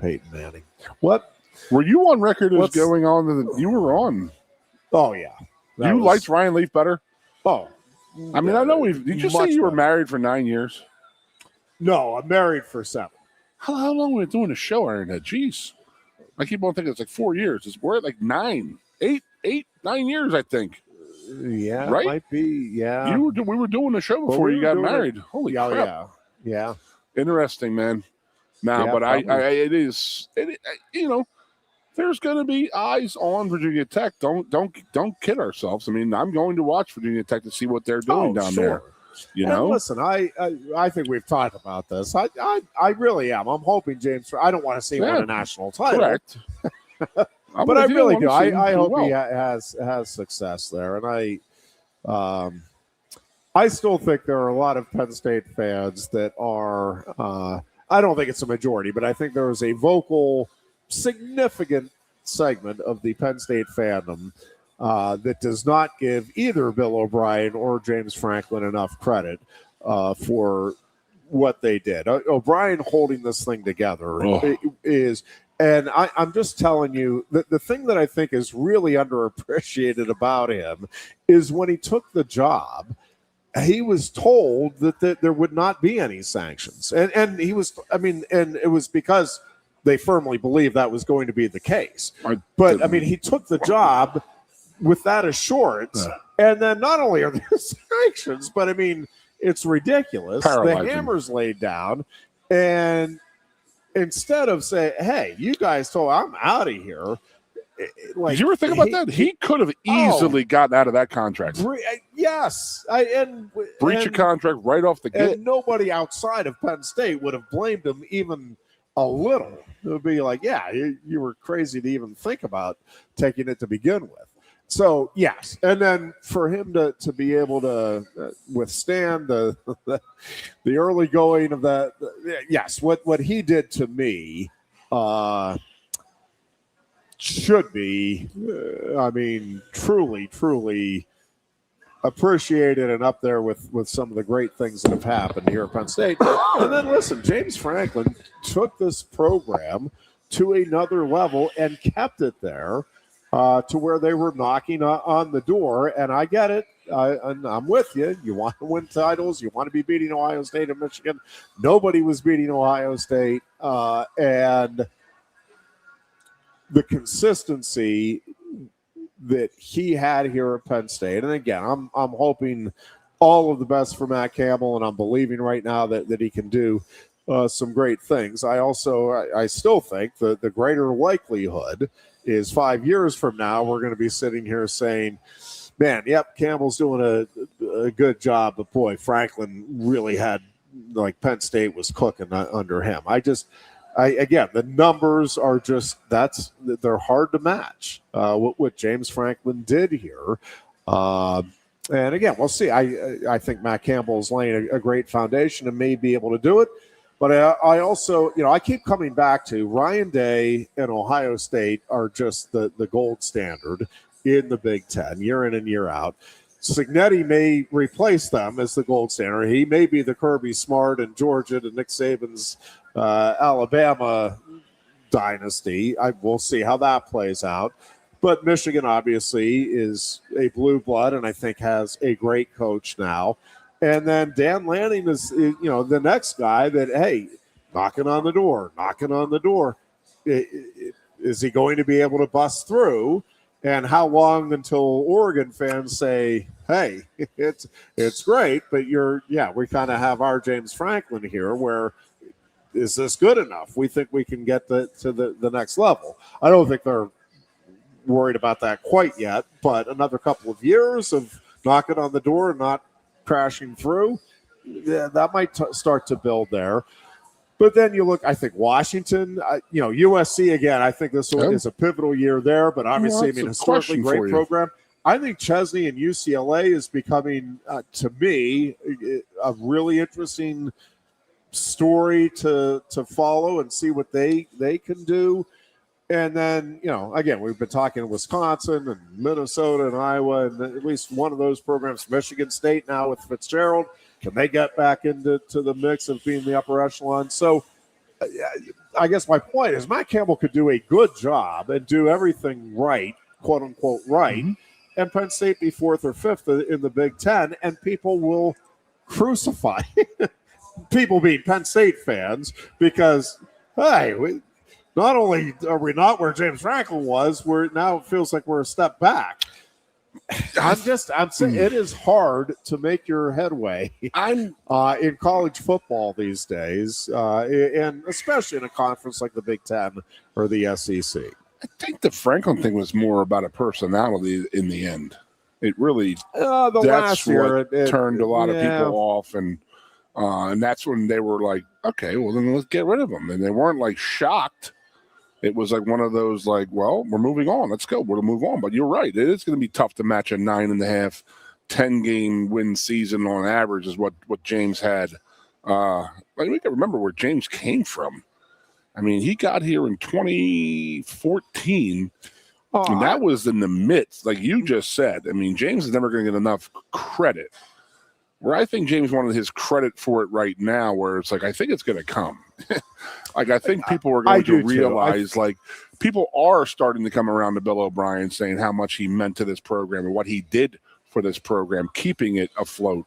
Peyton Manning. What? Were you on record as going on? You were on. Oh, yeah. You liked Ryan Leaf better? Oh. I mean, I know did you say you were married for 9 years? No, I'm married for 7. How long were we doing a show, Ironhead? Jeez. I keep on thinking it's like 4 years. We're at like 9 years, I think. Yeah, right? It might be. Yeah, we were doing the show before you got married. Holy crap! Yeah. Interesting, man. Now, but it is. There's going to be eyes on Virginia Tech. Don't kid ourselves. I mean, I'm going to watch Virginia Tech to see what they're doing down there. And listen, I think we've talked about this. I really am. I'm hoping James. I don't want to see him win a national title. Correct. But I really do. I hope he has success there, and I still think there are a lot of Penn State fans that are. I don't think it's a majority, but I think there is a vocal, significant segment of the Penn State fandom that does not give either Bill O'Brien or James Franklin enough credit for what they did. O'Brien holding this thing together is. And I'm just telling you that the thing that I think is really underappreciated about him is when he took the job, he was told that there would not be any sanctions. And he was, and it was because they firmly believed that was going to be the case. But, he took the job with that assurance. And then not only are there sanctions, but, it's ridiculous. Paralyzing. The hammer's laid down. And instead of saying, hey, you guys told I'm out of here. Did you ever think about that? He could have easily gotten out of that contract. Yes. Breach a contract right off the get. And nobody outside of Penn State would have blamed him even a little. It would be like, yeah, you were crazy to even think about taking it to begin with. So, yes. And then for him to be able to withstand the early going of that, yes, what he did to me should be, truly appreciated and up there with some of the great things that have happened here at Penn State. And then, listen, James Franklin took this program to another level and kept it there. To where they were knocking on the door, and I get it. And I'm with you. You want to win titles. You want to be beating Ohio State and Michigan. Nobody was beating Ohio State, and the consistency that he had here at Penn State. And again, I'm hoping all of the best for Matt Campbell, and I'm believing right now that he can do some great things. I still think the greater likelihood is 5 years from now, we're going to be sitting here saying, man, yep, Campbell's doing a good job, but boy, Franklin really had, Penn State was cooking under him. Again, the numbers are just, they're hard to match what James Franklin did here. And again, we'll see. I think Matt Campbell is laying a great foundation and may be able to do it. But I also, I keep coming back to Ryan Day and Ohio State are just the gold standard in the Big Ten, year in and year out. Signetti may replace them as the gold standard. He may be the Kirby Smart and Georgia to Nick Saban's Alabama dynasty. We'll see how that plays out. But Michigan obviously is a blue blood and I think has a great coach now. And then Dan Lanning is, the next guy that, hey, knocking on the door. Is he going to be able to bust through? And how long until Oregon fans say, hey, it's great, but we kind of have our James Franklin here where is this good enough? We think we can get to the next level. I don't think they're worried about that quite yet, but another couple of years of knocking on the door and not crashing through, that might start to build there. But then you look, I think Washington, USC again. I think this one is a pivotal year there. But obviously, historically great program. I think Chesney and UCLA is becoming, to me, a really interesting story to follow and see what they can do. And then, again, we've been talking Wisconsin and Minnesota and Iowa, and at least one of those programs, Michigan State now with Fitzgerald. Can they get back into the mix of being the upper echelon? So I guess my point is Matt Campbell could do a good job and do everything right, quote unquote, right, and Penn State be fourth or fifth in the Big Ten, and people will crucify people being Penn State fans because, hey, not only are we not where James Franklin was, now it feels like we're a step back. I'm saying it is hard to make your headway in college football these days, and especially in a conference like the Big Ten or the SEC. I think the Franklin thing was more about a personality in the end. It really last year it turned a lot of people off, and that's when they were like, okay, well then let's get rid of them, and they weren't like shocked. It was like one of those like, well, we're moving on. Let's go. We'll move on. But you're right. It is going to be tough to match a 9.5, 10-game win season on average is what James had. We can remember where James came from. I mean, he got here in 2014, and that was in the midst, like you just said. I mean, James is never going to get enough credit. Where I think James wanted his credit for it right now, where it's like, I think it's going to come. Like, I think people are going to realize, like, people are starting to come around to Bill O'Brien saying how much he meant to this program and what he did for this program, keeping it afloat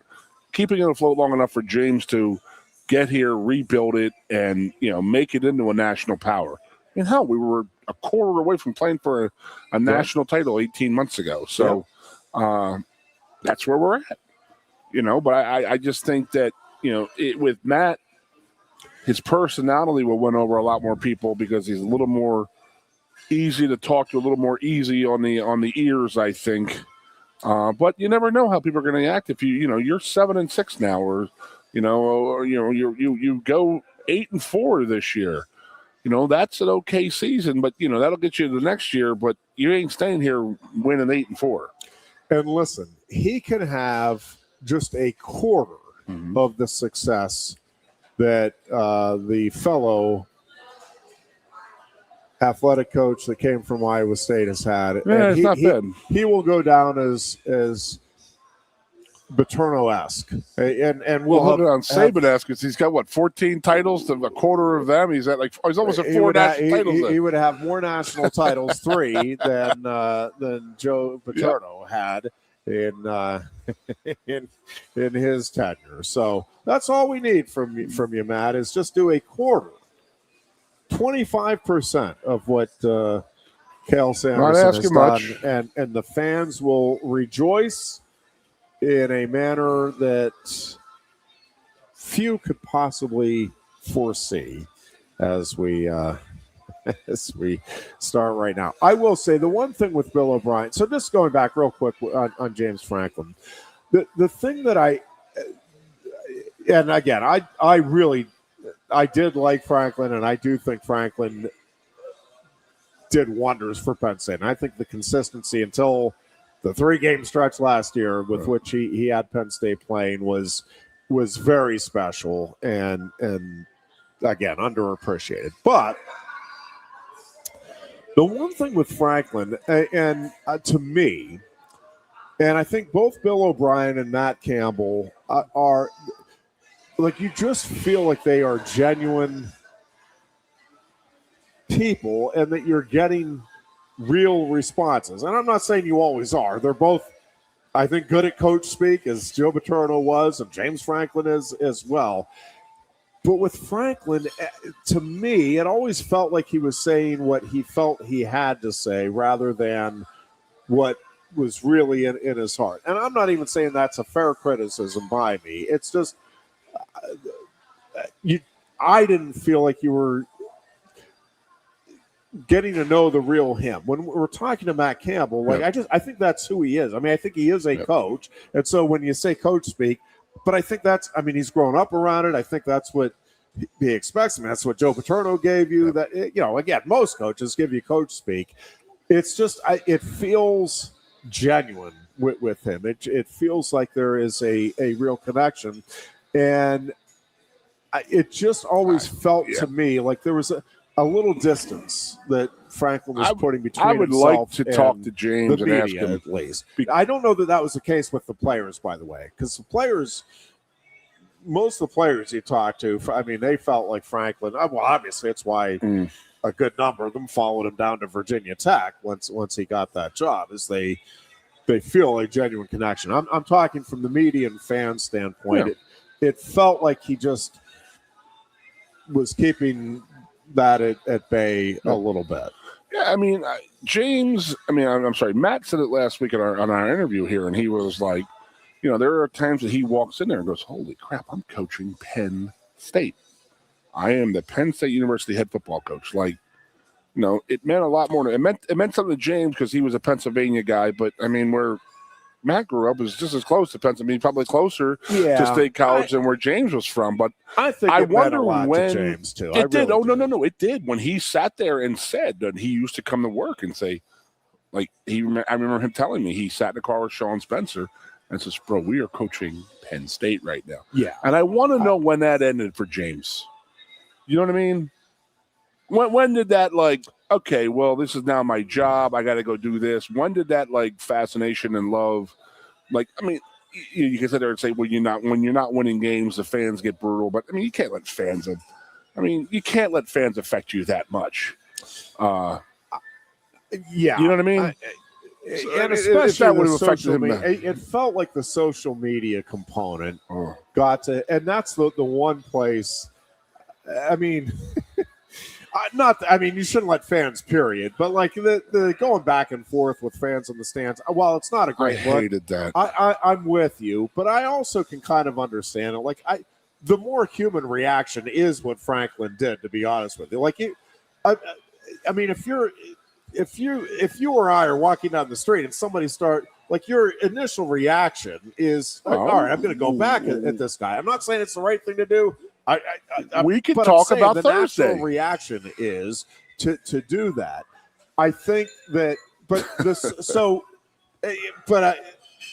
long enough for James to get here, rebuild it, and, make it into a national power. And hell, we were a quarter away from playing for a national title 18 months ago. So that's where we're at. But I just think that, with Matt, his personality will win over a lot more people because he's a little more easy to talk to, a little more easy on the ears, I think. But you never know how people are going to act if you're 7-6 now, or you go 8-4 this year. That's an okay season, but that'll get you to the next year. But you ain't staying here winning 8-4. And listen, he can have just a quarter of the success that the fellow athletic coach that came from Iowa State has had. Yeah, it's not bad. He will go down as Paterno-esque. And we'll look on Saban-esque because he's got 14 titles to a quarter of them. He's at he's almost at 4 national titles. He would have more national titles, 3 than Joe Paterno had in his tenure. So that's all we need from you, Matt, is just do a quarter, 25% of what Cale Sanderson has done, and the fans will rejoice in a manner that few could possibly foresee as we start right now. I will say the one thing with Bill O'Brien, so just going back real quick on James Franklin, the thing that and again, I did like Franklin, and I do think Franklin did wonders for Penn State. And I think the consistency until the 3-game stretch last year with which he had Penn State playing was very special and again, underappreciated. But the one thing with Franklin, and to me, and I think both Bill O'Brien and Matt Campbell are like, you just feel like they are genuine people and that you're getting real responses. And I'm not saying you always are. They're both, I think, good at coach speak, as Joe Paterno was, and James Franklin is as well. But with Franklin, to me, it always felt like he was saying what he felt he had to say rather than what was really in his heart. And I'm not even saying that's a fair criticism by me. It's just I didn't feel like you were getting to know the real him. When we're talking to Matt Campbell, I think that's who he is. I mean, I think he is a coach. And so when you say coach speak, but I think he's grown up around it. I think that's what he expects. I mean, that's what Joe Paterno gave you. That, again, most coaches give you coach speak. It's just, it feels genuine with him. It feels like there is a real connection. And it just always felt to me like there was a little distance that Franklin was putting between himself. I would like to talk to James and ask him, at least. I don't know that was the case with the players, by the way, because the players, most of the players you talk to, I mean, they felt like Franklin. Well, obviously, it's why a good number of them followed him down to Virginia Tech once he got that job, is they feel a genuine connection. I'm talking from the media and fan standpoint. Yeah. It felt like he just was keeping that at bay a little bit. Yeah, I mean, James. I mean, I'm sorry. Matt said it last week on our interview here, and he was like, there are times that he walks in there and goes, "Holy crap! I'm coaching Penn State. I am the Penn State University head football coach." Like, it meant a lot more. It meant something to James because he was a Pennsylvania guy. But I mean, where Matt grew up was just as close to Pennsylvania, probably closer to State College than where James was from. But I think it wonder meant a lot when to James too. It did. Oh no, it did. When he sat there and said that he used to come to work and say, like I remember him telling me he sat in the car with Sean Spencer and says, "Bro, we are coaching Penn State right now." Yeah, and I want to know when that ended for James. You know what I mean? When did that okay, well, this is now my job. I got to go do this. When did that fascination and love, I mean, you can sit there and say, well, when you're not winning games, the fans get brutal. But I mean, you can't let fans affect you that much. Yeah, you know what I mean. And especially the social media, it felt like the social media component got to, and that's the one place. I mean. You shouldn't let fans, period. But the going back and forth with fans in the stands, while it's not a great look, I hated that. I'm with you, but I also can kind of understand it. The more human reaction is what Franklin did, to be honest with you. I mean, if you or I are walking down the street and somebody your initial reaction is, all right, I'm going to go back at this guy. I'm not saying it's the right thing to do. We could talk about Thursday. The natural reaction is to do that. I think that,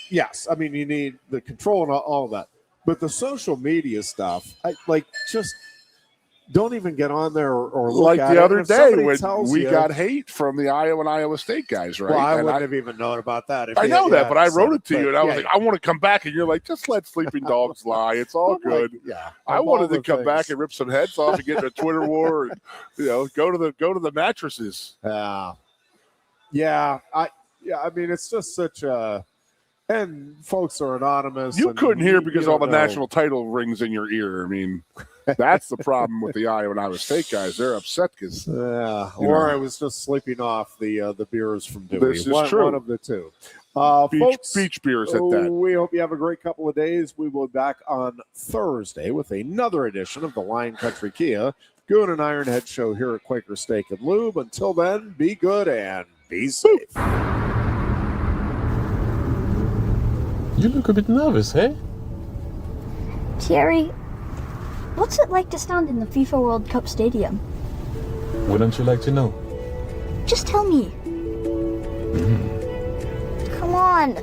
yes. I mean, you need the control and all of that. But the social media stuff, just don't even get on there or look at it. The other day when we got hate from the Iowa State guys, right? Well, I wouldn't have even known about that. I know that, but I wrote it to you, and I was like, I want to come back, and you're like, just let sleeping dogs lie. It's all good. I wanted to come back and rip some heads off and get in a Twitter war, and go to the mattresses. I mean, it's just such a. And folks are anonymous. You couldn't hear because all the national title rings in your ear. I mean, that's the problem with the Iowa State guys. They're upset because I was just sleeping off the beers from Dewey. This is true. One of the two. Beach beers at that. We hope you have a great couple of days. We will be back on Thursday with another edition of the Lion Country Kia Goon and Ironhead show here at Quaker Steak and Lube. Until then, be good and be safe. You look a bit nervous, hey? Thierry, what's it like to stand in the FIFA World Cup stadium? Wouldn't you like to know? Just tell me. Come on.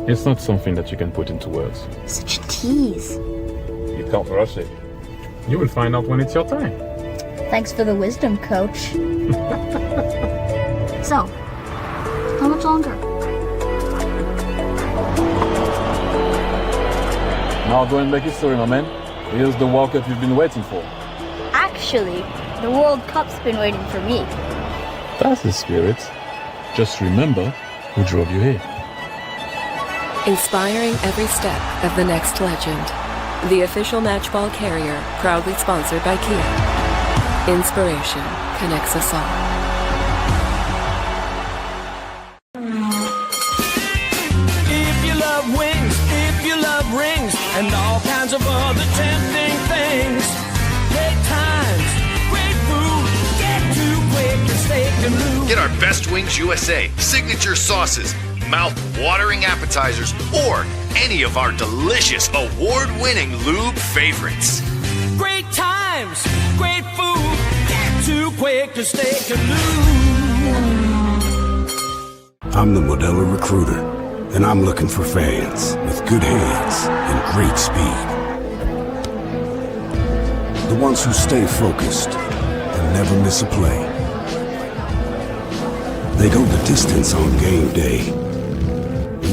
It's not something that you can put into words. Such a tease. You can't rush it. You will find out when it's your time. Thanks for the wisdom, coach. So, how much longer? Now go and make history, my man. Here's the World Cup you've been waiting for. Actually, the World Cup's been waiting for me. That's the spirit. Just remember who drove you here. Inspiring every step of the next legend. The official matchball carrier, proudly sponsored by Kia. Inspiration connects us all. Rings and all kinds of other tempting things. Great times, great food, get to Quaker Steak and Lube. Get our Best Wings USA signature sauces, mouth-watering appetizers, or any of our delicious award-winning lube favorites. Great times, great food, get to Quaker Steak and Lube. I'm the Modelo Recruiter, and I'm looking for fans with good hands and great speed. The ones who stay focused and never miss a play. They go the distance on game day,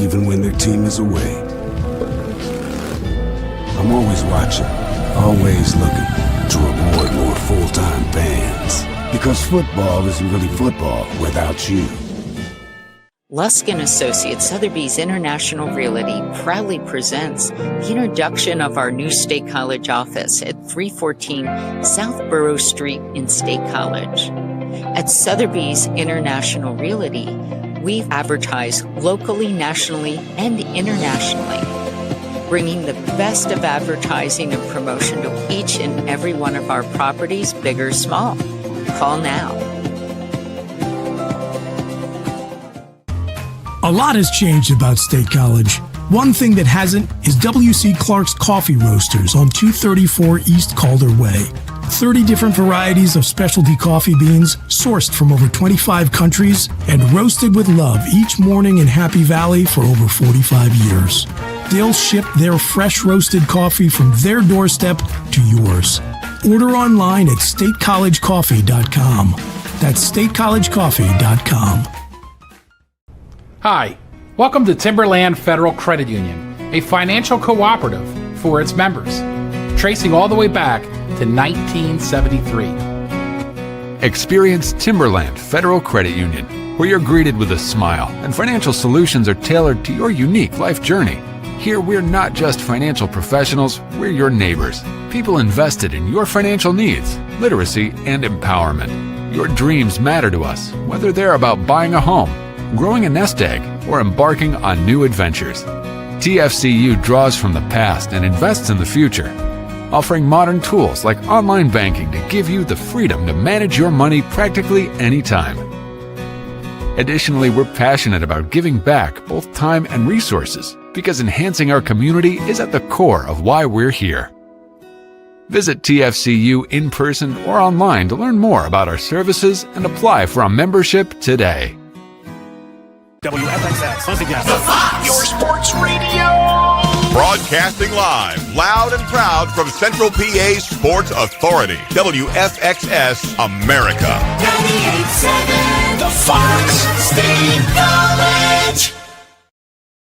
even when their team is away. I'm always watching, always looking to reward more full-time fans. Because football isn't really football without you. Lusk & Associates Sotheby's International Realty proudly presents the introduction of our new State College office at 314 South Borough Street in State College. At Sotheby's International Realty, we advertise locally, nationally, and internationally, bringing the best of advertising and promotion to each and every one of our properties, big or small. Call now. A lot has changed about State College. One thing that hasn't is W.C. Clark's Coffee Roasters on 234 East Calder Way. 30 different varieties of specialty coffee beans sourced from over 25 countries and roasted with love each morning in Happy Valley for over 45 years. They'll ship their fresh roasted coffee from their doorstep to yours. Order online at statecollegecoffee.com. That's statecollegecoffee.com. Hi, welcome to Timberland Federal Credit Union, a financial cooperative for its members, tracing all the way back to 1973. Experience Timberland Federal Credit Union, where you're greeted with a smile and financial solutions are tailored to your unique life journey. Here, we're not just financial professionals, we're your neighbors, people invested in your financial needs, literacy, and empowerment. Your dreams matter to us, whether they're about buying a home, growing a nest egg, or embarking on new adventures. TFCU draws from the past and invests in the future, offering modern tools like online banking to give you the freedom to manage your money practically anytime. Additionally, we're passionate about giving back both time and resources because enhancing our community is at the core of why we're here. Visit TFCU in person or online to learn more about our services and apply for a membership today. WFXX, the Fox, your sports radio. Broadcasting live, loud and proud from Central PA's Sports Authority, WFXS America. 98.7, the Fox State.